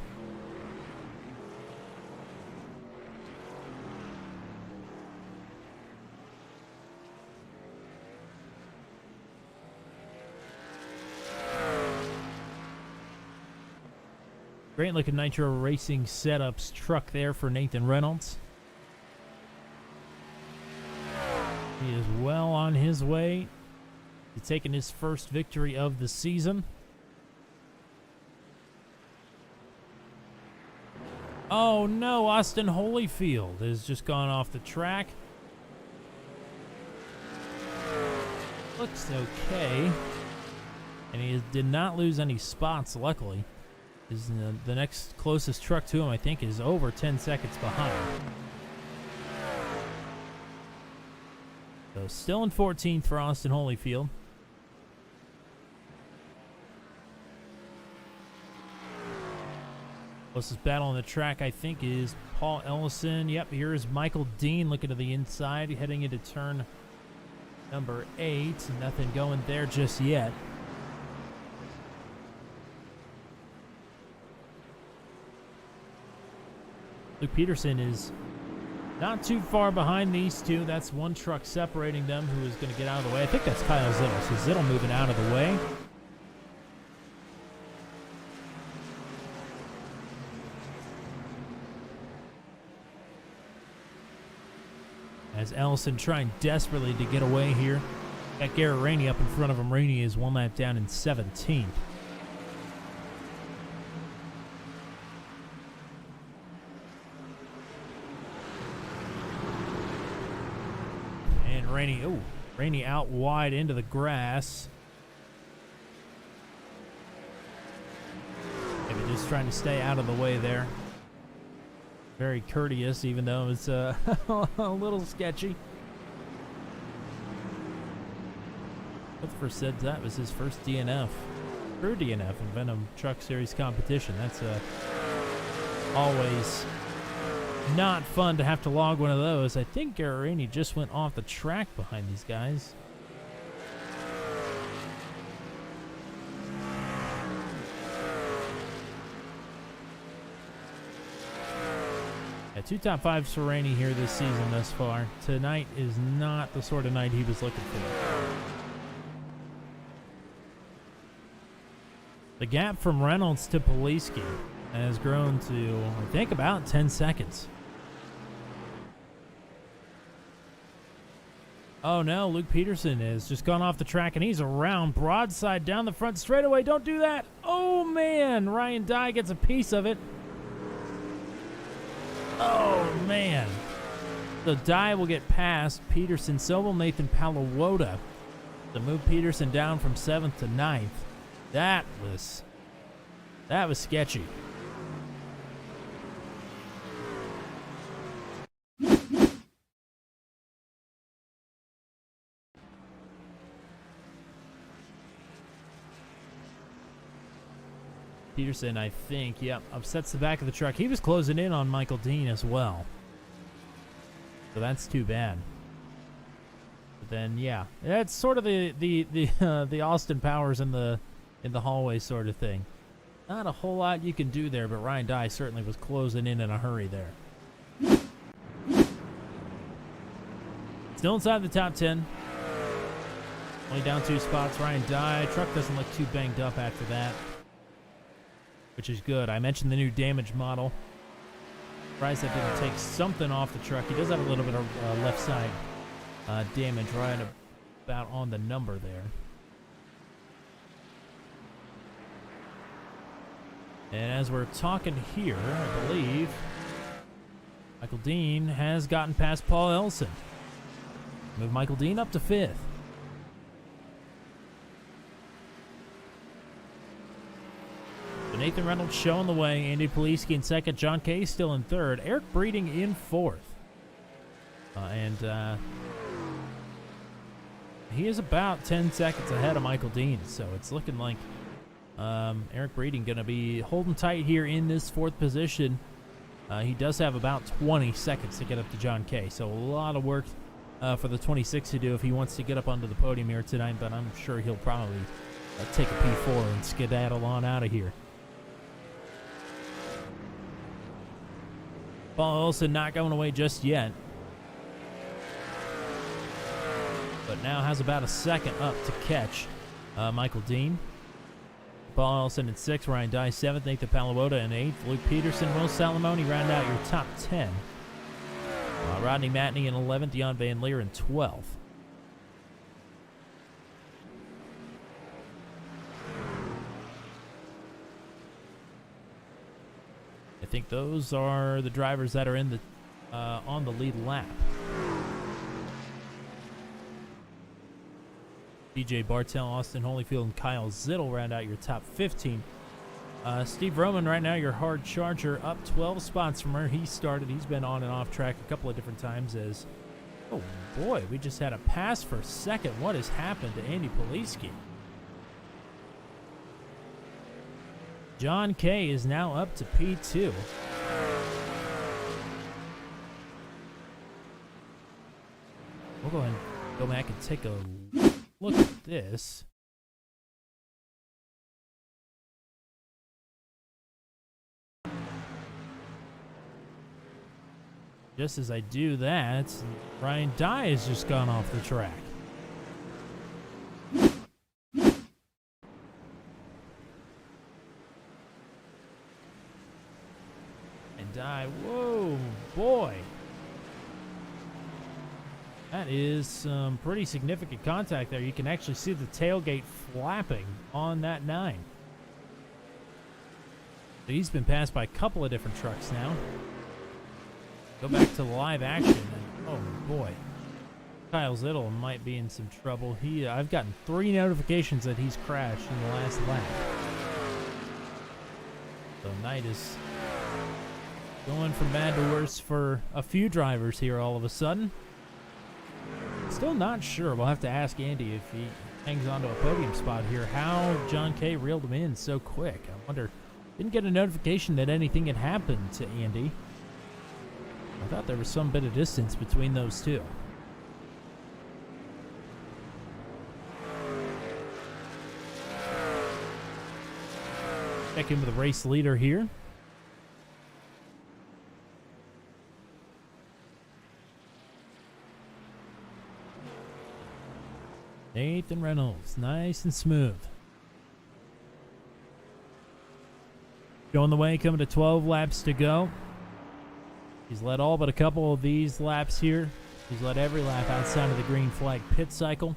Great looking Nitro Racing Setups truck there for Nathan Reynolds. He is well on his way to taking his first victory of the season. Oh no, Austin Holyfield has just gone off the track. Looks okay. And he did not lose any spots, luckily. The next closest truck to him, I think, is over 10 seconds behind. So still in 14th for Austin Holyfield. Closest battle on the track, I think, is Paul Ellison. Yep, here's Michael Dean looking to the inside, heading into turn number 8. Nothing going there just yet. Luke Peterson is not too far behind these two. That's one truck separating them who is going to get out of the way. I think that's Kyle Zittel. So Zittel moving out of the way. As Ellison trying desperately to get away here. Got Garrett Rainey up in front of him. Rainey is one lap down in 17th. And Rainey out wide into the grass. Maybe just trying to stay out of the way there. Very courteous, even though it's a little sketchy. Rutherford said that was his first DNF, true DNF in Venom Truck Series competition. That's always not fun to have to log one of those. I think Garrini just went off the track behind these guys. Yeah, 2 top 5s for Rainey here this season thus far. Tonight is not the sort of night he was looking for. The gap from Reynolds to Poliski has grown to, I think, about 10 seconds. Oh no, Luke Peterson has just gone off the track and he's around broadside down the front straightaway. Don't do that. Oh man, Ryan Dye gets a piece of it. Oh man. The Dye will get past Peterson. So will Nathan Paluota to move Peterson down from 7th to 9th. That was sketchy. Peterson, I think, yep, upsets the back of the truck. He was closing in on Michael Dean as well. So that's too bad. But then, yeah, that's sort of the Austin Powers in the hallway sort of thing. Not a whole lot you can do there, but Ryan Dye certainly was closing in a hurry there. Still inside the top 10. Only down 2 spots. Ryan Dye. Truck doesn't look too banged up after that, which is good. I mentioned the new damage model. Surprised that didn't take something off the truck. He does have a little bit of left side damage right about on the number there. And as we're talking here, I believe Michael Dean has gotten past Paul Ellison. Move Michael Dean up to 5th. So Nathan Reynolds showing the way. Andy Poliski in 2nd. John Kay still in 3rd. Eric Breeding in 4th. He is about 10 seconds ahead of Michael Dean. So it's looking like Eric Breeding going to be holding tight here in this 4th position. He does have about 20 seconds to get up to John Kay. So a lot of work for the 26 to do if he wants to get up onto the podium here tonight, but I'm sure he'll probably take a P4 and skedaddle on out of here. Paul Ellison not going away just yet, but now has about a second up to catch Michael Dean. Paul Ellison in 6th, Ryan Dye 7th, Nathan Palawoda in 8th, Luke Peterson, Will Salamone round out your top 10. Rodney Matney in 11th, Jan Van Leer in 12th. I think those are the drivers that are in the on the lead lap. DJ Bartel, Austin Holyfield, and Kyle Zittel round out your top 15. Steve Roman right now, your hard charger, up 12 spots from where he started. He's been on and off track a couple of different times as, oh boy, we just had a pass for 2nd. What has happened to Andy Poliski? John Kay is now up to P2. We'll go ahead and go back and take a look at this. Just as I do that, Ryan Dye has just gone off the track. And Dye, whoa, boy. That is some pretty significant contact there. You can actually see the tailgate flapping on that 9. So he's been passed by a couple of different trucks now. Go back to live action, and oh boy, Kyle Zittel might be in some trouble. I've gotten 3 notifications that he's crashed in the last lap. So night is going from bad to worse for a few drivers here all of a sudden. Still not sure. We'll have to ask Andy if he hangs on to a podium spot here, how John Kay reeled him in so quick. I wonder, didn't get a notification that anything had happened to Andy. I thought there was some bit of distance between those two. Check in with the race leader here. Nathan Reynolds, nice and smooth. Going the way, coming to 12 laps to go. He's led all but a couple of these laps here. He's led every lap outside of the green flag pit cycle.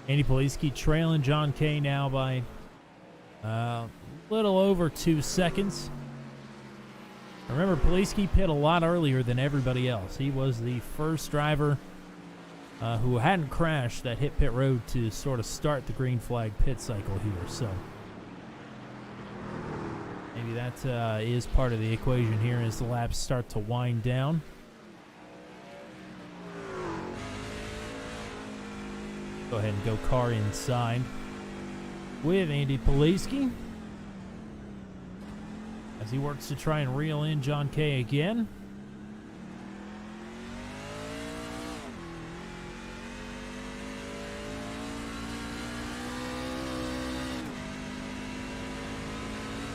Andy Poliski trailing John Kay now by a little over 2 seconds. Remember, Poliski pit a lot earlier than everybody else. He was the first driver who hadn't crashed that hit pit road to sort of start the green flag pit cycle here. So Maybe that is part of the equation here as the laps start to wind down. Go ahead and go car inside with Andy Poliski as he works to try and reel in John Kay again.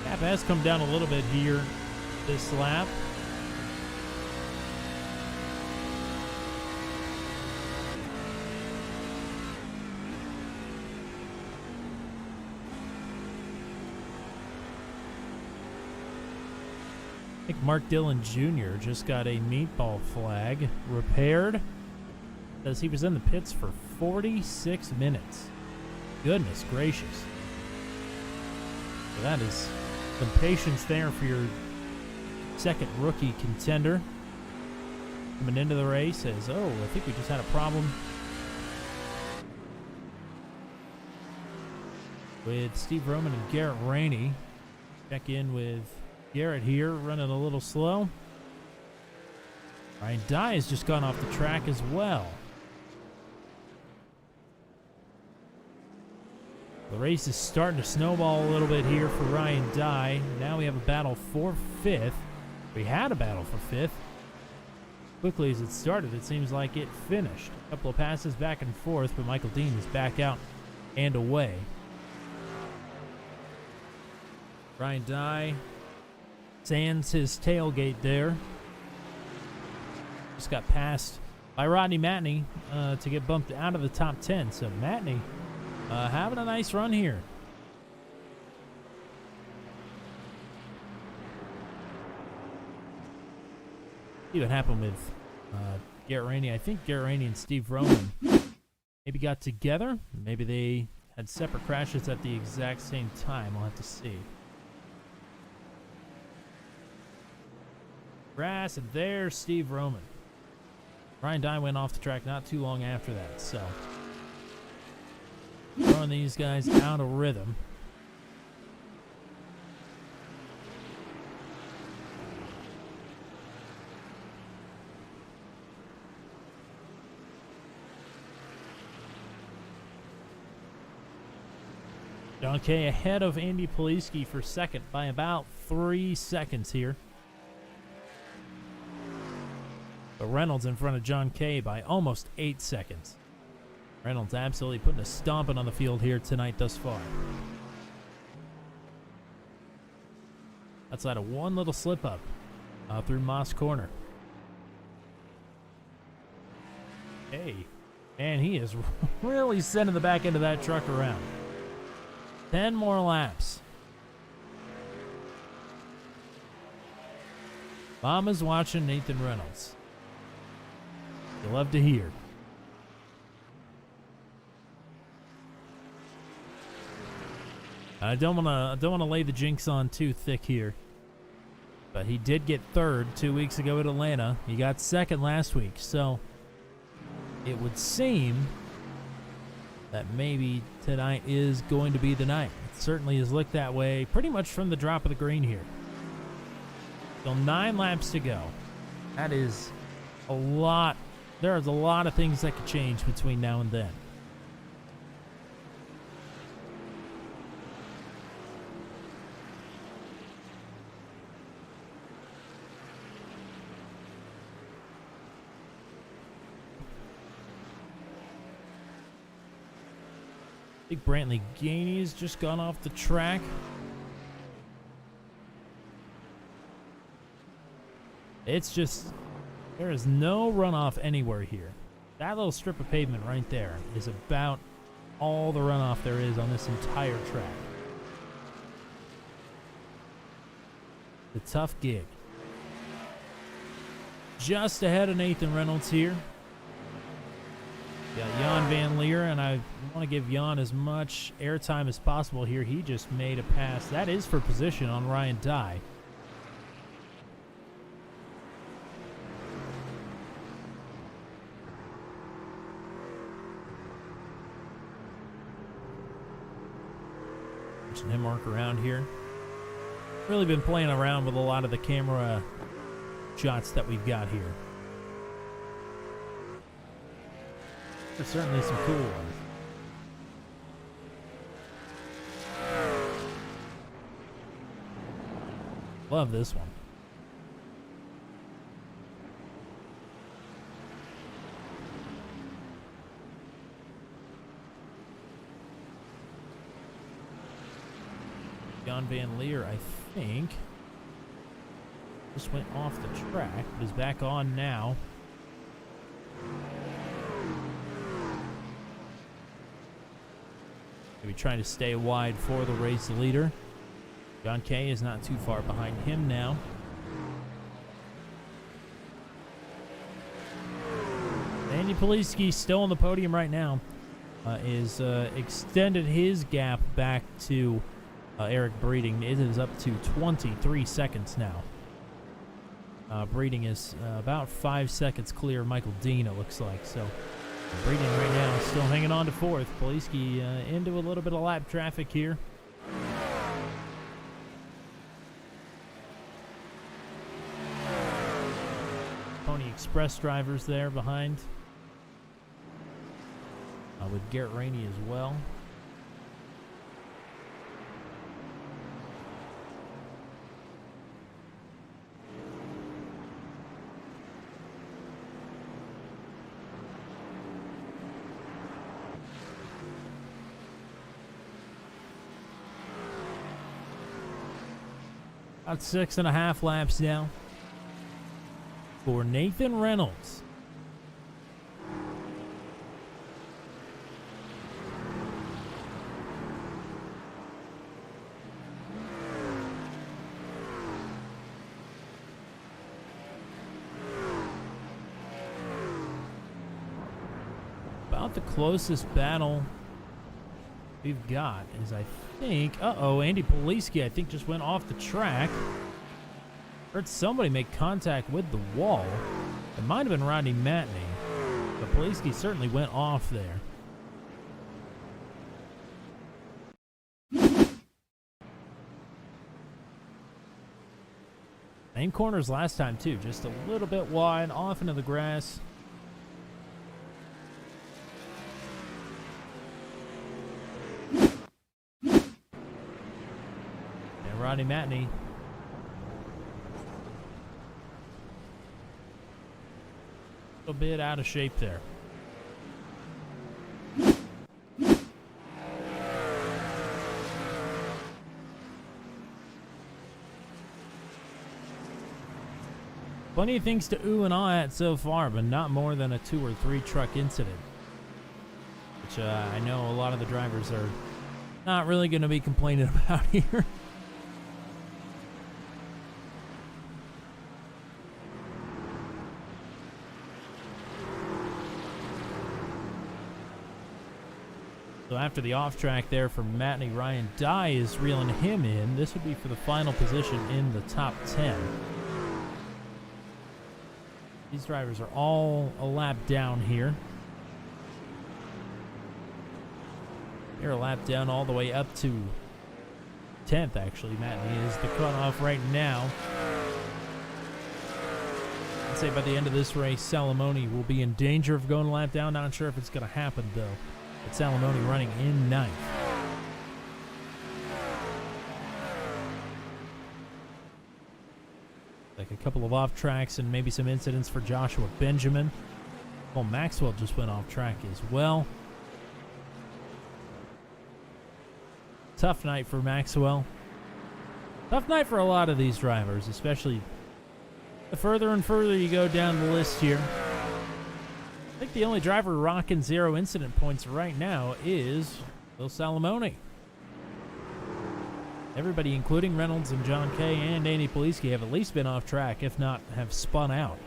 Gap has come down a little bit here this lap. I think Mark Dillon Jr. just got a meatball flag repaired as he was in the pits for 46 minutes. Goodness gracious. So that is some patience there for your second rookie contender. Coming into the race says, oh, I think we just had a problem with Steve Roman and Garrett Rainey. Check in with Garrett here, running a little slow. Ryan Dye has just gone off the track as well. The race is starting to snowball a little bit here for Ryan Dye. Now we have a battle for fifth. We had a battle for fifth. Quickly as it started, it seems like it finished. A couple of passes back and forth, but Michael Dean is back out and away. Ryan Dye sands his tailgate there. Just got passed by Rodney Matney to get bumped out of the top 10. So Matney having a nice run here. See what happened with Garrett Rainey. I think Garrett Rainey and Steve Roman maybe got together. Maybe they had separate crashes at the exact same time. We'll have to see. Grass, and there's Steve Roman. Ryan Dye went off the track not too long after that, so throwing these guys out of rhythm. John Kay ahead of Andy Poliski for second by about 3 seconds here. But Reynolds in front of John Kay by almost 8 seconds. Reynolds absolutely putting a stomping on the field here tonight thus far. Outside of one little slip up through Moss Corner. Hey, man, he is really sending the back end of that truck around. 10 more laps. Mama's watching Nathan Reynolds. You love to hear. I don't want to lay the jinx on too thick here, but he did get third 2 weeks ago at Atlanta. He got second last week, so it would seem that maybe tonight is going to be the night. It certainly has looked that way pretty much from the drop of the green here. Still 9 laps to go. That is a lot. There's a lot of things that could change between now and then. I think Brantley Gainey has just gone off the track. It's just, there is no runoff anywhere here. That little strip of pavement right there is about all the runoff there is on this entire track. The tough gig. Just ahead of Nathan Reynolds here. Got Jan Van Leer, and I want to give Jan as much airtime as possible here. He just made a pass. That is for position on Ryan Dye. Watching him work around here. Really been playing around with a lot of the camera shots that we've got here. There's certainly some cool ones. Love this one. John Van Leer, I think, just went off the track, but is back on now. Maybe trying to stay wide for the race leader. John Kay is not too far behind him now. Andy Poliski still on the podium right now. Is extended his gap back to Eric Breeding. It is up to 23 seconds now. Breeding is about 5 seconds clear of Michael Dean, it looks like. So Breeding right now is still hanging on to fourth. Poliski into a little bit of lap traffic here. Pony Express drivers there behind. With Garrett Rainey as well. About 6.5 laps now for Nathan Reynolds. About the closest battle we've got is, I think, Andy Poliski, I think, just went off the track. Heard somebody make contact with the wall. It might have been Rodney Matney, but Poliski certainly went off there. Same corners last time, too. Just a little bit wide, off into the grass. Rodney Matney. A little bit out of shape there. Plenty of things to ooh and ah at so far, but not more than a 2 or 3 truck incident. Which I know a lot of the drivers are not really going to be complaining about here. So after the off-track there for Matney, Ryan Dye is reeling him in. This would be for the final position in the top 10. These drivers are all a lap down here. They're a lap down all the way up to 10th, actually. Matney is the cutoff right now. I'd say by the end of this race, Salamone will be in danger of going a lap down. Not sure if it's going to happen, though. But Salamone running in 9th. Like a couple of off tracks and maybe some incidents for Joshua Benjamin. Well, Maxwell just went off track as well. Tough night for Maxwell. Tough night for a lot of these drivers, especially the further and further you go down the list here. I think the only driver rocking 0 incident points right now is Will Salamone. Everybody, including Reynolds and John Kay and Andy Poliski, have at least been off track, if not have spun out.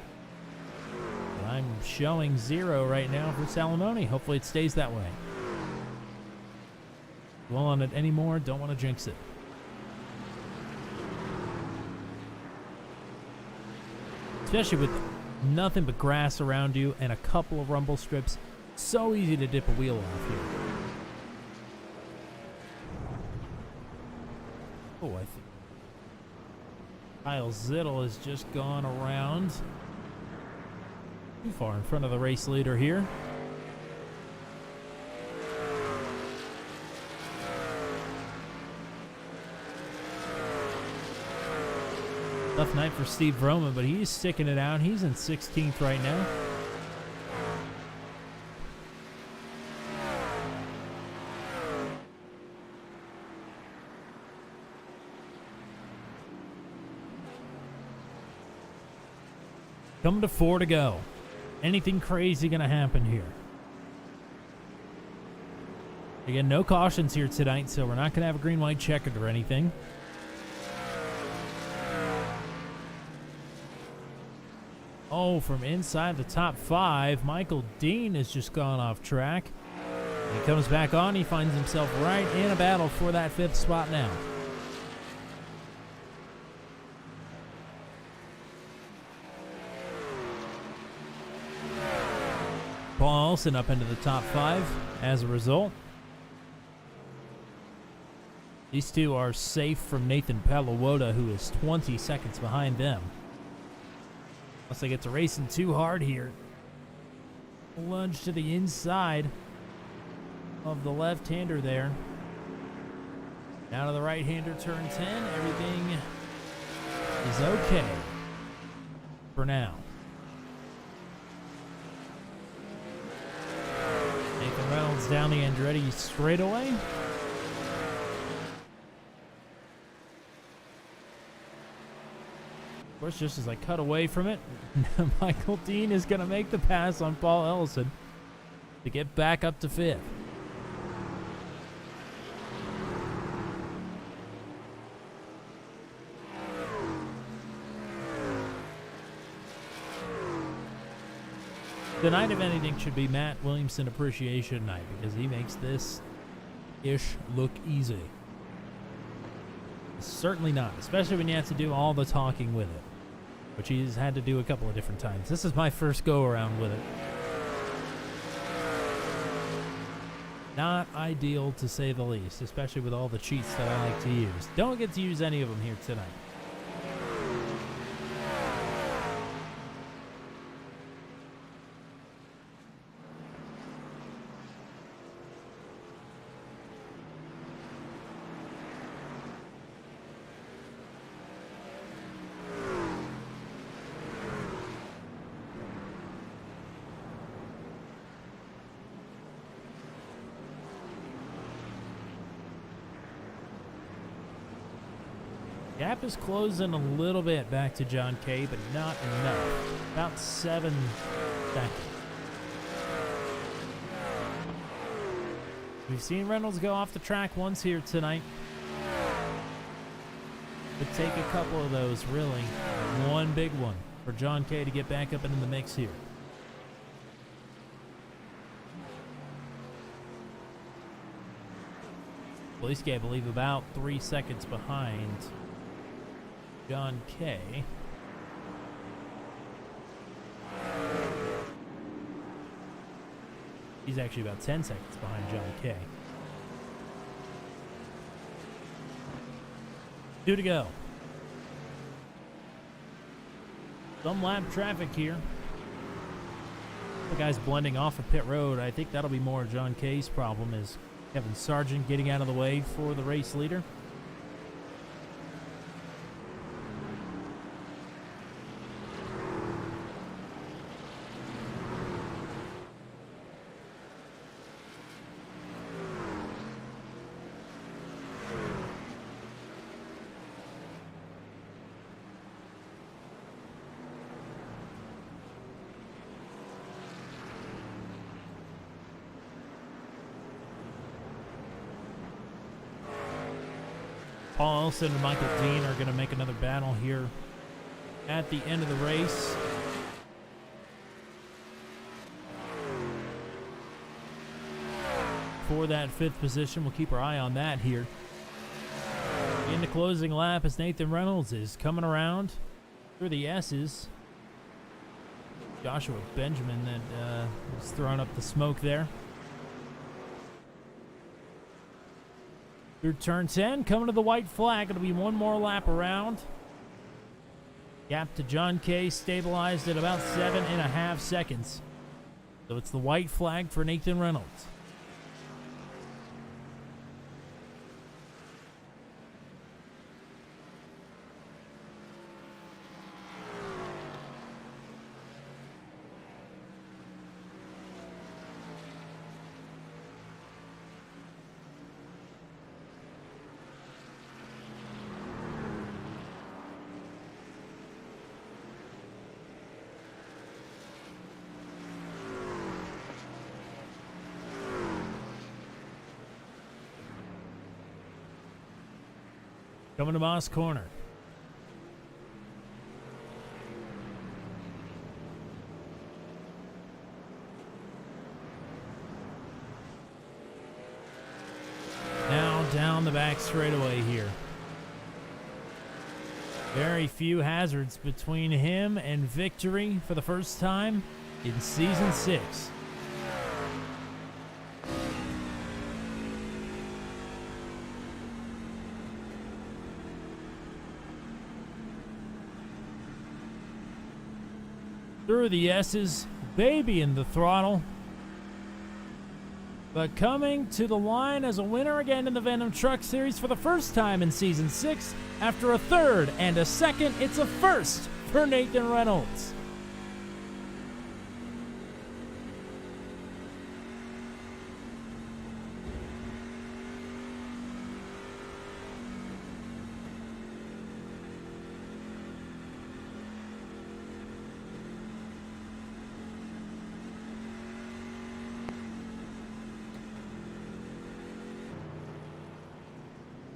But I'm showing 0 right now for Salamone. Hopefully it stays that way. Dwell on it anymore, don't want to jinx it. Especially with nothing but grass around you and a couple of rumble strips. So easy to dip a wheel off here. Oh, I think Kyle Zittel has just gone around. Too far in front of the race leader here. Tough night for Steve Vroman, but he's sticking it out. He's in 16th right now. Coming to 4 to go. Anything crazy going to happen here? Again, no cautions here tonight, so we're not going to have a green-white checkered or anything. Oh, from inside the top 5, Michael Dean has just gone off track. He comes back on. He finds himself right in a battle for that 5th spot now. Paul Olsen up into the top 5 as a result. These two are safe from Nathan Palawoda, who is 20 seconds behind them. Unless they get to racing too hard here. Lunge to the inside of the left-hander there. Down to the right-hander, turn 10. Everything is okay for now. Nathan Reynolds down the Andretti straightaway. Of course, just as I cut away from it, Michael Dean is going to make the pass on Paul Ellison to get back up to 5th. Tonight, if anything, should be Matt Williamson Appreciation Night because he makes this-ish look easy. It's certainly not, especially when you have to do all the talking with it, which he's had to do a couple of different times. This is my first go-around with it. Not ideal, to say the least, especially with all the cheats that I like to use. Don't get to use any of them here tonight. Gap is closing a little bit back to John Kay, but not enough. About 7 seconds. We've seen Reynolds go off the track once here tonight. But take a couple of those, really. One big one for John Kay to get back up into the mix here. Poliski, I believe, about 3 seconds behind John Kay. He's actually about 10 seconds behind John Kay. 2 to go. Some lap traffic here. The guy's blending off of pit road. I think that'll be more John Kay's problem, is Kevin Sargent getting out of the way for the race leader. Paul Ellison and Michael Dean are going to make another battle here at the end of the race. For that 5th position, we'll keep our eye on that here. In the closing lap, as Nathan Reynolds is coming around through the S's. Joshua Benjamin that was throwing up the smoke there. Through turn 10, coming to the white flag. It'll be one more lap around. Gap to John Kay stabilized at about 7.5 seconds. So it's the white flag for Nathan Reynolds. Coming to Moss Corner. Now down the back straightaway here. Very few hazards between him and victory for the first time in Season 6. Through the S's, baby in the throttle. But coming to the line as a winner again in the Venom Truck Series for the first time in Season 6. After a third and a second, it's a first for Nathan Reynolds.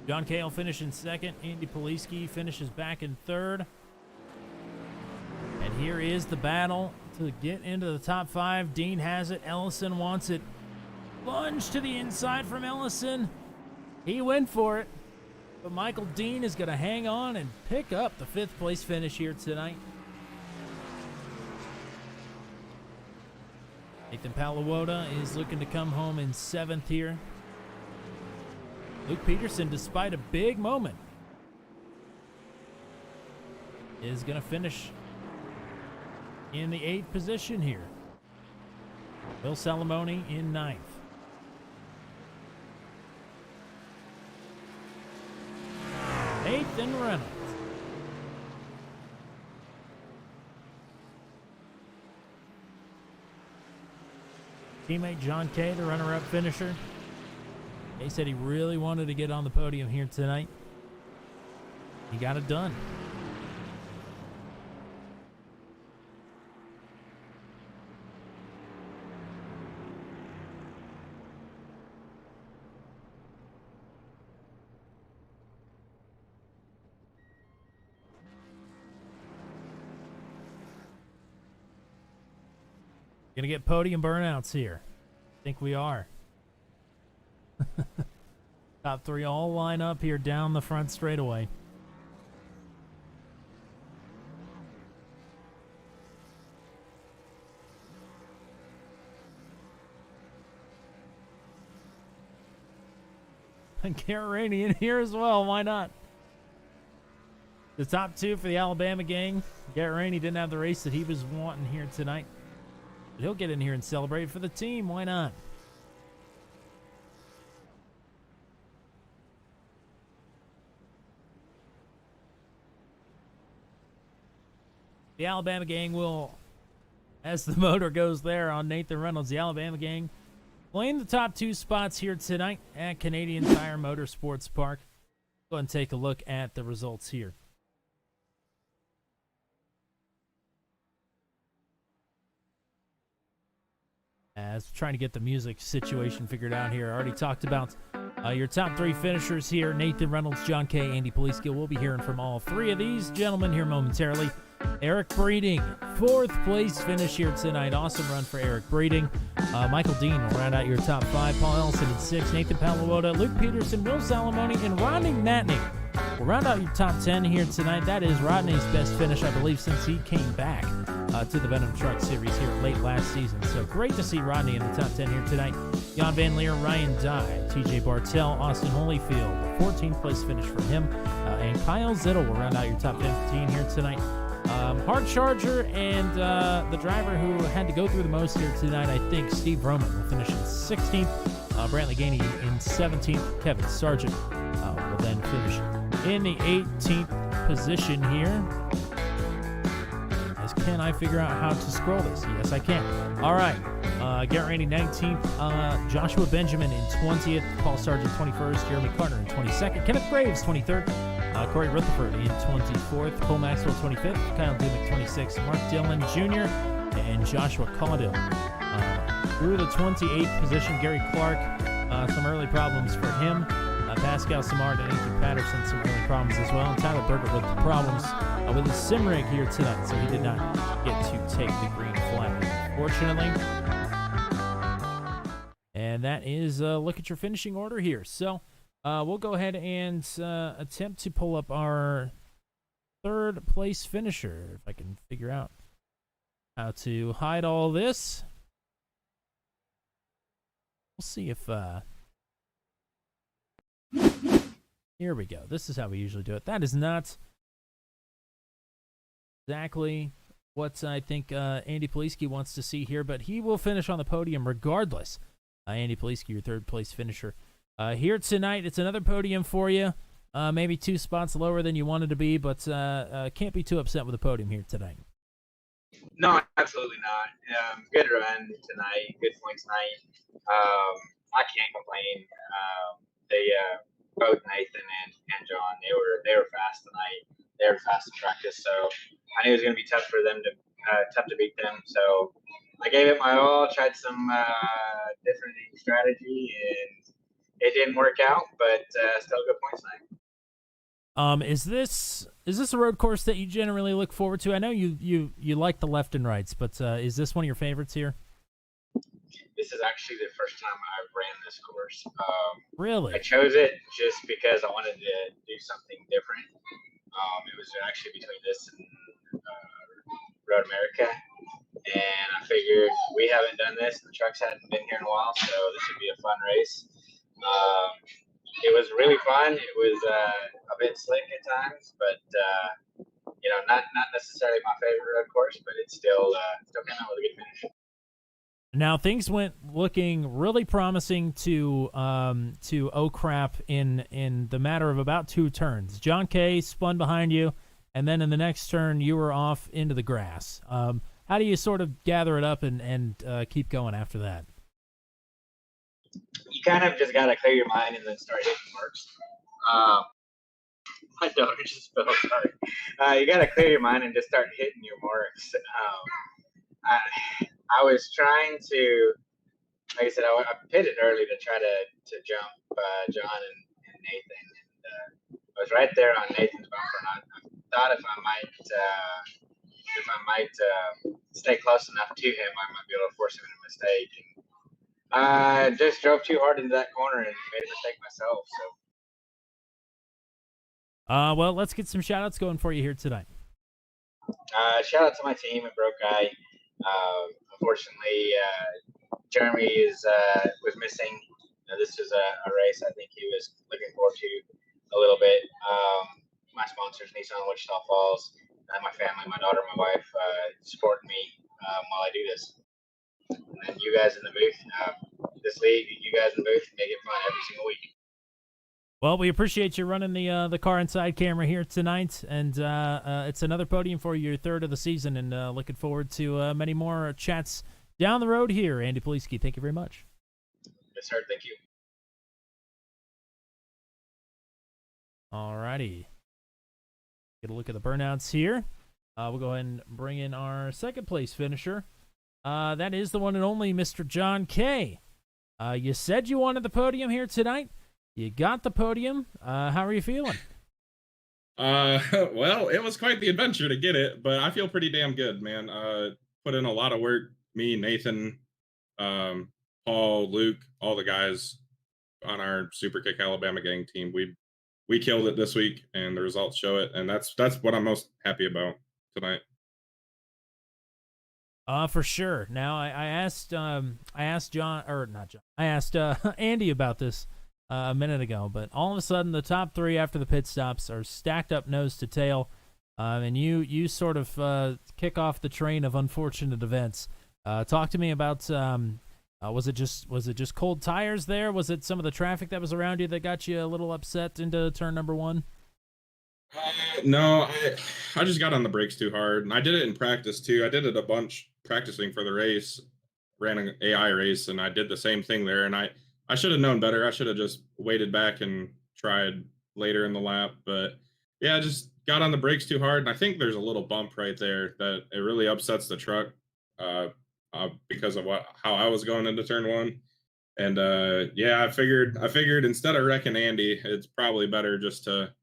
John Kay will finish in second. Andy Poliski finishes back in third. And here is the battle to get into the top 5. Dean has it. Ellison wants it. Lunge to the inside from Ellison. He went for it. But Michael Dean is going to hang on and pick up the 5th place finish here tonight. Nathan Paluota is looking to come home in 7th here. Luke Peterson, despite a big moment, is going to finish in the 8th position here. Bill Salamone in 9th. Nathan Reynolds. Teammate John Kay, the runner-up finisher. He said he really wanted to get on the podium here tonight. He got it done. Gonna get podium burnouts here. I think we are. Top 3 all line up here down the front straightaway. And Garrett Rainey in here as well. Why not? The top 2 for the Alabama gang. Garrett Rainey didn't have the race that he was wanting here tonight. But he'll get in here and celebrate for the team. Why not? The Alabama gang will, as the motor goes there on Nathan Reynolds, the Alabama gang playing the top 2 spots here tonight at Canadian Tire Motorsports Park. Go ahead and take a look at the results here. As trying to get the music situation figured out here. I already talked about your top 3 finishers here. Nathan Reynolds, John Kay, Andy Poliski. We'll be hearing from all 3 of these gentlemen here momentarily. Eric Breeding, 4th place finish here tonight. Awesome run for Eric Breeding. Michael Dean will round out your top 5. Paul Ellison in 6th. Nathan Paluota, Luke Peterson, Will Salamone, and Rodney Matney will round out your top 10 here tonight. That is Rodney's best finish, I believe, since he came back to the Venom Truck Series here late last season. So great to see Rodney in the top 10 here tonight. Jan Van Leer, Ryan Dye, TJ Bartell, Austin Holyfield, 14th place finish for him. And Kyle Zittel will round out your top 15 here tonight. Hard Charger and the driver who had to go through the most here tonight, I think, Steve Roman, will finish in 16th. Brantley Gainey in 17th. Kevin Sargent will then finish in the 18th position here. Can I figure out how to scroll this? Yes, I can. All right. Garrett Randy, 19th. Joshua Benjamin in 20th. Paul Sargent, 21st. Jeremy Carter in 22nd. Kenneth Graves, 23rd. Corey Rutherford in 24th. Cole Maxwell, 25th. Kyle Dumick, 26th. Mark Dillon Jr. and Joshua Caudill. Through the 28th position, Gary Clark. Some early problems for him. Pascal Samard and Nathan Patterson, some early problems as well. And Tyler Berger with problems with his sim rig here tonight, so he did not get to take the green flag, unfortunately. And that is a look at your finishing order here. So we'll go ahead and attempt to pull up our third place finisher, if I can figure out how to hide all this. We'll see if... Here we go. This is how we usually do it. That is not exactly what I think Andy Poliski wants to see here, but he will finish on the podium regardless. Andy Poliski, your third place finisher. Here tonight, it's another podium for you. Maybe 2 spots lower than you wanted to be, but can't be too upset with the podium here tonight. No, absolutely not. Good run tonight. Good points night. I can't complain. Both Nathan and John, they were fast tonight. They were fast in practice, so I knew it was going to be tough for them tough to beat them. So I gave it my all. Tried some different strategy, and it didn't work out, but still good points tonight. Is this a road course that you generally look forward to? I know you like the left and rights, but is this one of your favorites here? This is actually the first time I've ran this course. Really? I chose it just because I wanted to do something different. It was actually between this and Road America, and I figured we haven't done this. The trucks hadn't been here in a while, so this would be a fun race. It was really fun. It was a bit slick at times, but not necessarily my favorite road course, but it still came out with a good finish. Now things went looking really promising to oh crap in the matter of about 2 turns. John Kay spun behind you, and then in the next turn you were off into the grass. How do you sort of gather it up and keep going after that? You kind of just got to clear your mind and then start hitting marks. My daughter just fell. Sorry. You got to clear your mind and just start hitting your marks. I was trying to, like I said, I pitted early to try to jump John and Nathan, and I was right there on Nathan's bumper, and I thought if I might stay close enough to him, I might be able to force him into a mistake. And I just drove too hard into that corner and made a mistake myself. So. Well, let's get some shout-outs going for you here tonight. Shout out to my team at Broke Guy. Unfortunately, Jeremy was missing. This is a race I think he was looking forward to a little bit. My sponsors, Nissan Wichita Falls, and my family, my daughter, my wife, supporting me while I do this. And then you guys in the booth, this league, you guys in the booth, make it fun every single week. Well, we appreciate you running the car inside camera here tonight, and it's another podium for you, your third of the season, and looking forward to many more chats down the road here. Andy Poliski, thank you very much. Yes, sir. Thank you. All righty. Get a look at the burnouts here. We'll go ahead and bring in our second place finisher. That is the one and only Mr. John Kay. You said you wanted the podium here tonight. You got the podium. How are you feeling? Well, it was quite the adventure to get it, but I feel pretty damn good, man. Put in a lot of work. Me, Nathan, Paul, Luke, all the guys on our Super Kick Alabama gang team. We killed it this week, and the results show it, and that's what I'm most happy about tonight. For sure. Now I asked Andy about this a minute ago, but all of a sudden the top 3 after the pit stops are stacked up nose to tail. and you sort of kick off the train of unfortunate events. Talk to me about was it just cold tires there? Was it some of the traffic that was around you that got you a little upset into turn number 1? No, I just got on the brakes too hard, and I did it in practice too. I did it a bunch practicing for the race, ran an AI race, and I did the same thing there. And I should have known better. I should have just waited back and tried later in the lap. But yeah, I just got on the brakes too hard, and I think there's a little bump right there that it really upsets the truck because of how I was going into turn 1. And yeah, I figured instead of wrecking Andy, it's probably better just to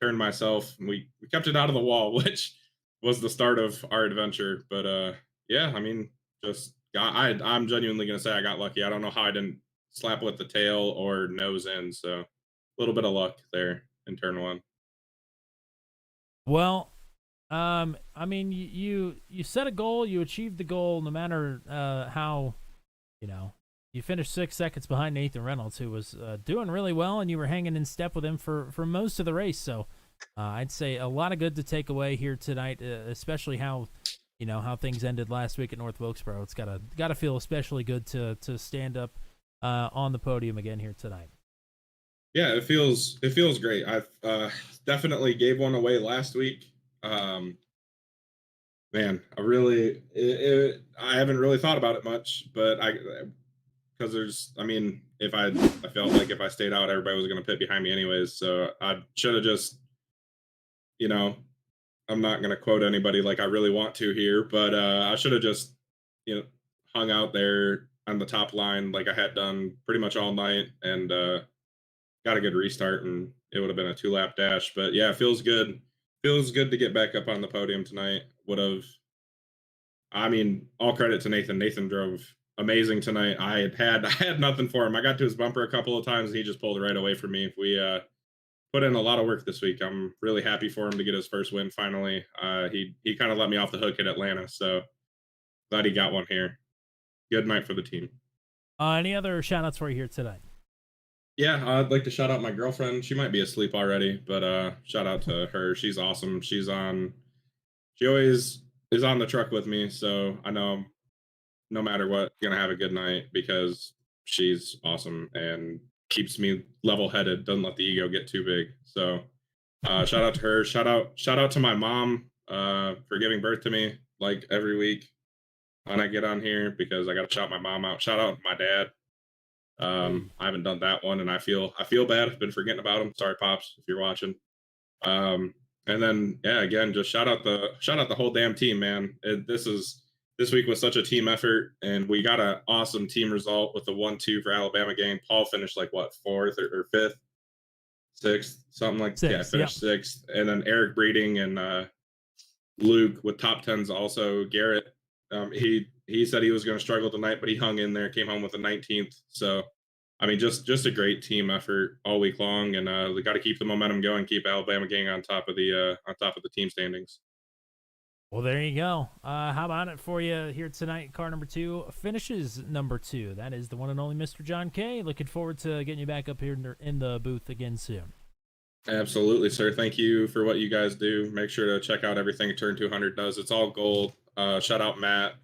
turn myself. We kept it out of the wall, which was the start of our adventure. But yeah, I mean, I'm genuinely gonna say I got lucky. I don't know how I didn't slap with the tail or nose in. So a little bit of luck there in turn 1. Well, I mean, you set a goal, you achieved the goal, no matter how, you finished 6 seconds behind Nathan Reynolds, who was doing really well, and you were hanging in step with him for most of the race. So I'd say a lot of good to take away here tonight, especially how things ended last week at North Wilkesboro. It's gotta feel especially good to stand up on the podium again here tonight. Yeah, it feels great. I've definitely gave one away last week. Man, I haven't really thought about it much, but because I felt like if I stayed out, everybody was going to pit behind me anyways. So I should have just, I'm not going to quote anybody like I really want to here, but I should have just, hung out there on the top line like I had done pretty much all night, and got a good restart, and it would have been a 2-lap dash. But yeah, it feels good. Feels good to get back up on the podium tonight. All credit to Nathan. Nathan drove amazing tonight. I had nothing for him. I got to his bumper a couple of times, and he just pulled it right away from me. We put in a lot of work this week. I'm really happy for him to get his first win finally. He kind of let me off the hook at Atlanta, so glad he got one here. Good night for the team. Any other shout-outs for you here tonight? Yeah, I'd like to shout out my girlfriend. She might be asleep already, but shout out to her. She's awesome. She always is on the truck with me, so I know no matter what, I'm gonna have a good night because she's awesome and keeps me level-headed, doesn't let the ego get too big. So shout out to her. Shout out to my mom for giving birth to me like every week when I get on here, because I gotta shout my mom out. Shout out to my dad. I haven't done that one, and I feel bad. I've been forgetting about him. Sorry, Pops, if you're watching. And then yeah, again, just shout out the whole damn team, man. This week was such a team effort, and we got an awesome team result with the 1-2 for Alabama game. Paul finished like what, 4th or 5th, 6th, something like that. Yeah, finished 6th, and then Eric Breeding and Luke with top 10s also. Garrett, he said he was going to struggle tonight, but he hung in there, came home with the 19th. So, just a great team effort all week long, and we got to keep the momentum going, keep Alabama getting on top of the team standings. Well, there you go. How about it for you here tonight? Car number 2 finishes number 2. That is the one and only Mr. John K. Looking forward to getting you back up here in the booth again soon. Absolutely, sir. Thank you for what you guys do. Make sure to check out everything Turn 200 does. It's all gold. Shout out Matt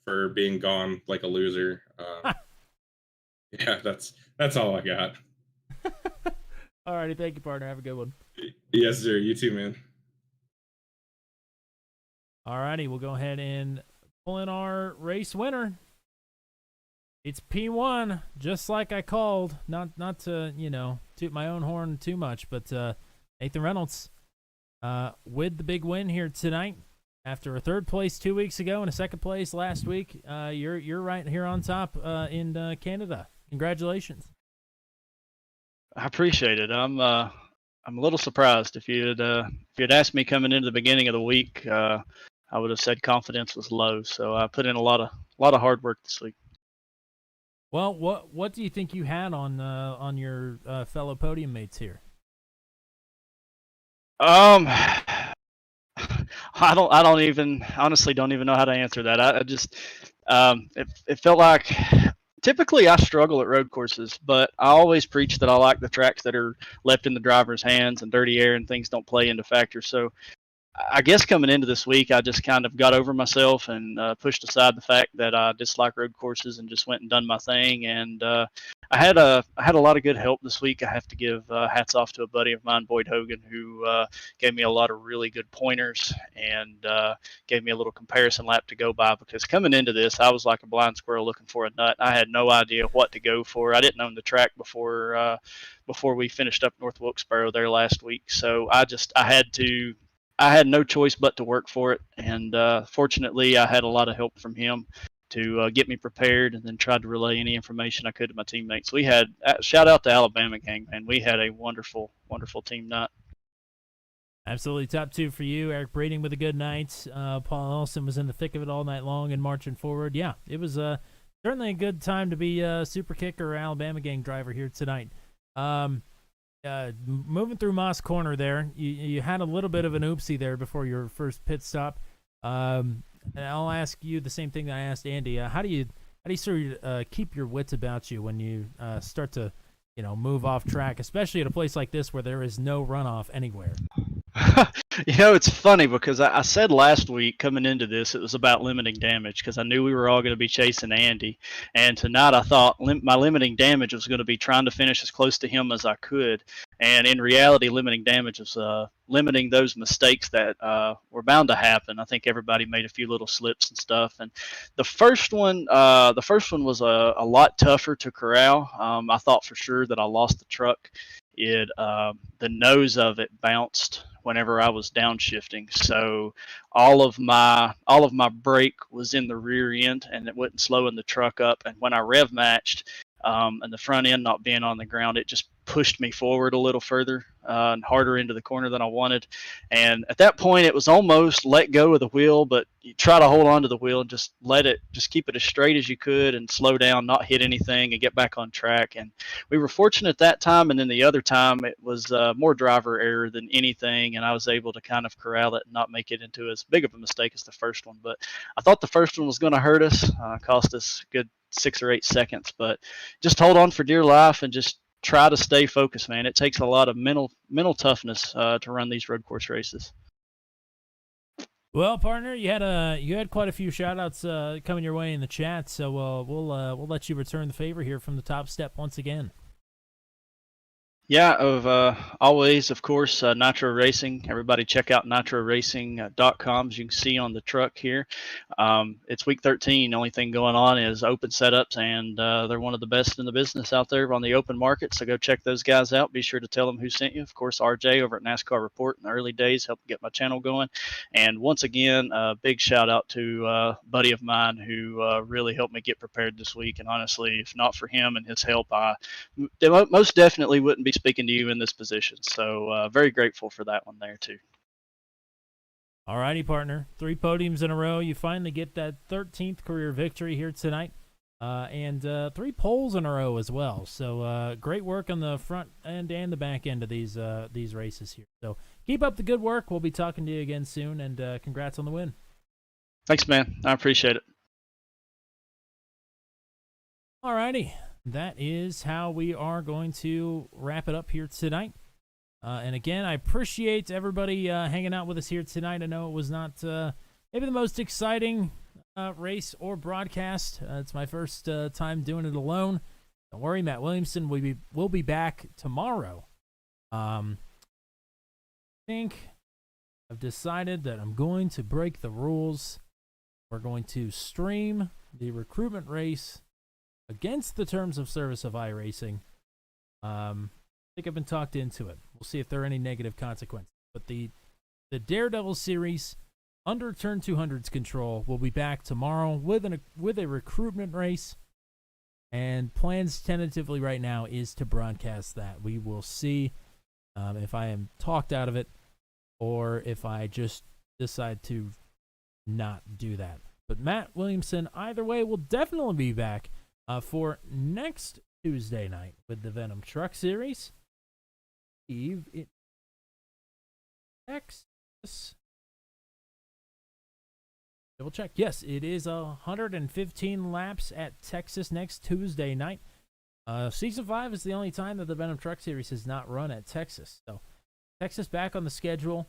for being gone like a loser. Yeah, that's all I got. All righty, thank you, partner. Have a good one. Yes, sir. You too, man. All righty, we'll go ahead and pull in our race winner. It's P1, just like I called. Not to, toot my own horn too much, but Nathan Reynolds with the big win here tonight. After a 3rd place 2 weeks ago and a 2nd place last week, you're right here on top in Canada. Congratulations. I appreciate it. I'm a little surprised. If you'd asked me coming into the beginning of the week, I would have said confidence was low. So I put in a lot of hard work this week. Well, what do you think you had on your fellow podium mates here? I honestly don't even know how to answer that. I just it felt like typically I struggle at road courses, but I always preach that I like the tracks that are left in the driver's hands and dirty air and things don't play into factors. So I guess coming into this week, I just kind of got over myself and pushed aside the fact that I dislike road courses and just went and done my thing. And I had a lot of good help this week. I have to give hats off to a buddy of mine, Boyd Hogan, who gave me a lot of really good pointers and gave me a little comparison lap to go by. Because coming into this, I was like a blind squirrel looking for a nut. I had no idea what to go for. I didn't own the track before we finished up North Wilkesboro there last week, so I had no choice but to work for it, and fortunately, I had a lot of help from him to get me prepared, and then tried to relay any information I could to my teammates. We had shout out to Alabama gang, man. We had a wonderful, wonderful team night. Absolutely, top two for you. Eric Breeding with a good night. Paul Olson was in the thick of it all night long and marching forward. Yeah, it was certainly a good time to be a super kicker or Alabama gang driver here tonight. Moving through Moss Corner there, you had a little bit of an oopsie there before your first pit stop. And I'll ask you the same thing that I asked Andy. How do you sort of keep your wits about you when you start to move off track, especially at a place like this where there is no runoff anywhere? It's funny because I said last week coming into this, it was about limiting damage because I knew we were all going to be chasing Andy. And tonight I thought my limiting damage was going to be trying to finish as close to him as I could. And in reality, limiting damage was limiting those mistakes that were bound to happen. I think everybody made a few little slips and stuff. And the first one was a lot tougher to corral. I thought for sure that I lost the truck. The nose of it bounced whenever I was downshifting, so all of my brake was in the rear end, and it wasn't slowing the truck up. And when I rev matched, and the front end not being on the ground, it just pushed me forward a little further and harder into the corner than I wanted. And at that point, it was almost let go of the wheel, but you try to hold on to the wheel and just keep it as straight as you could and slow down, not hit anything, and get back on track. And we were fortunate that time, and then the other time it was more driver error than anything, and I was able to kind of corral it and not make it into as big of a mistake as the first one. But I thought the first one was going to hurt us, cost us a good 6 or 8 seconds, but just hold on for dear life and just try to stay focused, man. It takes a lot of mental toughness to run these road course races. Well, partner, you had quite a few shout-outs coming your way in the chat, so we'll let you return the favor here from the top step once again. Yeah, always, of course, Nitro Racing. Everybody check out nitroracing.com, as you can see on the truck here. It's week 13. The only thing going on is open setups, and they're one of the best in the business out there on the open market, so go check those guys out. Be sure to tell them who sent you. Of course, RJ over at NASCAR Report in the early days helped get my channel going. And once again, a big shout-out to a buddy of mine who really helped me get prepared this week. And honestly, if not for him and his help, I most definitely wouldn't be speaking to you in this position. So very grateful for that one there too. All righty, partner. 3 podiums in a row. You finally get that 13th career victory here tonight, and 3 poles in a row as well. So great work on the front end and the back end of these races here. So keep up the good work. We'll be talking to you again soon, and congrats on the win. Thanks, man. I appreciate it. All righty. That is how we are going to wrap it up here tonight. And again, I appreciate everybody hanging out with us here tonight. I know it was not maybe the most exciting race or broadcast. It's my first time doing it alone. Don't worry, Matt Williamson will be back tomorrow. I think I've decided that I'm going to break the rules. We're going to stream the recruitment race against the terms of service of iRacing. I think I've been talked into it. We'll see if there are any negative consequences. But the Daredevil Series under Turn 200's control will be back tomorrow with a recruitment race. And plans tentatively right now is to broadcast that. We will see if I am talked out of it or if I just decide to not do that. But Matt Williamson, either way, will definitely be back for next Tuesday night with the Venom Truck Series. Texas. Double check. Yes, it is 115 laps at Texas next Tuesday night. Season 5 is the only time that the Venom Truck Series has not run at Texas. So Texas back on the schedule.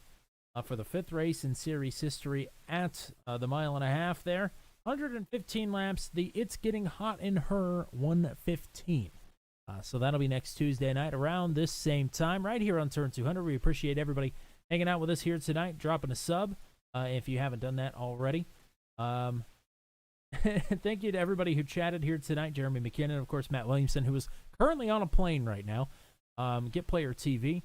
for the 5th race in series history at the 1.5 there. 115 laps, the It's Getting Hot in Her 115. So that'll be next Tuesday night around this same time right here on Turn 200. We appreciate everybody hanging out with us here tonight, dropping a sub if you haven't done that already. Thank you to everybody who chatted here tonight. Jeremy McKinnon, of course, Matt Williamson, who is currently on a plane right now. Get Player TV,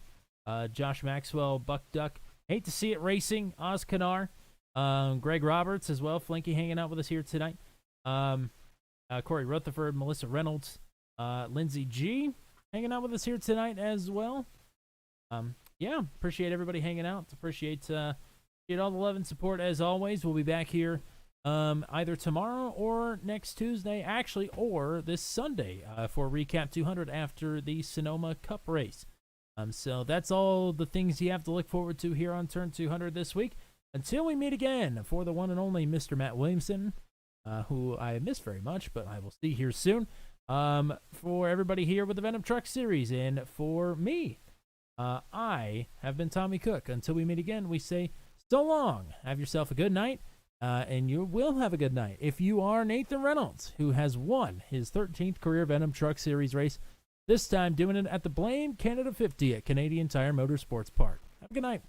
Josh Maxwell, Buck Duck, Hate to See It Racing, Oz Kanar, Greg Roberts as well, Flinky hanging out with us here tonight. Corey Rutherford, Melissa Reynolds, Lindsay G hanging out with us here tonight as well. Yeah, appreciate everybody hanging out. Appreciate all the love and support as always. We'll be back here either tomorrow or next Tuesday, actually, or this Sunday for Recap 200 after the Sonoma Cup race. So that's all the things you have to look forward to here on Turn 200 this week. Until we meet again, for the one and only Mr. Matt Williamson, who I miss very much, but I will see here soon. For everybody here with the Venom Truck Series, and for me, I have been Tommy Cook. Until we meet again, we say so long. Have yourself a good night. And you will have a good night if you are Nathan Reynolds, who has won his 13th career Venom Truck Series race, this time doing it at the Blame Canada 50 at Canadian Tire Motorsports Park. Have a good night.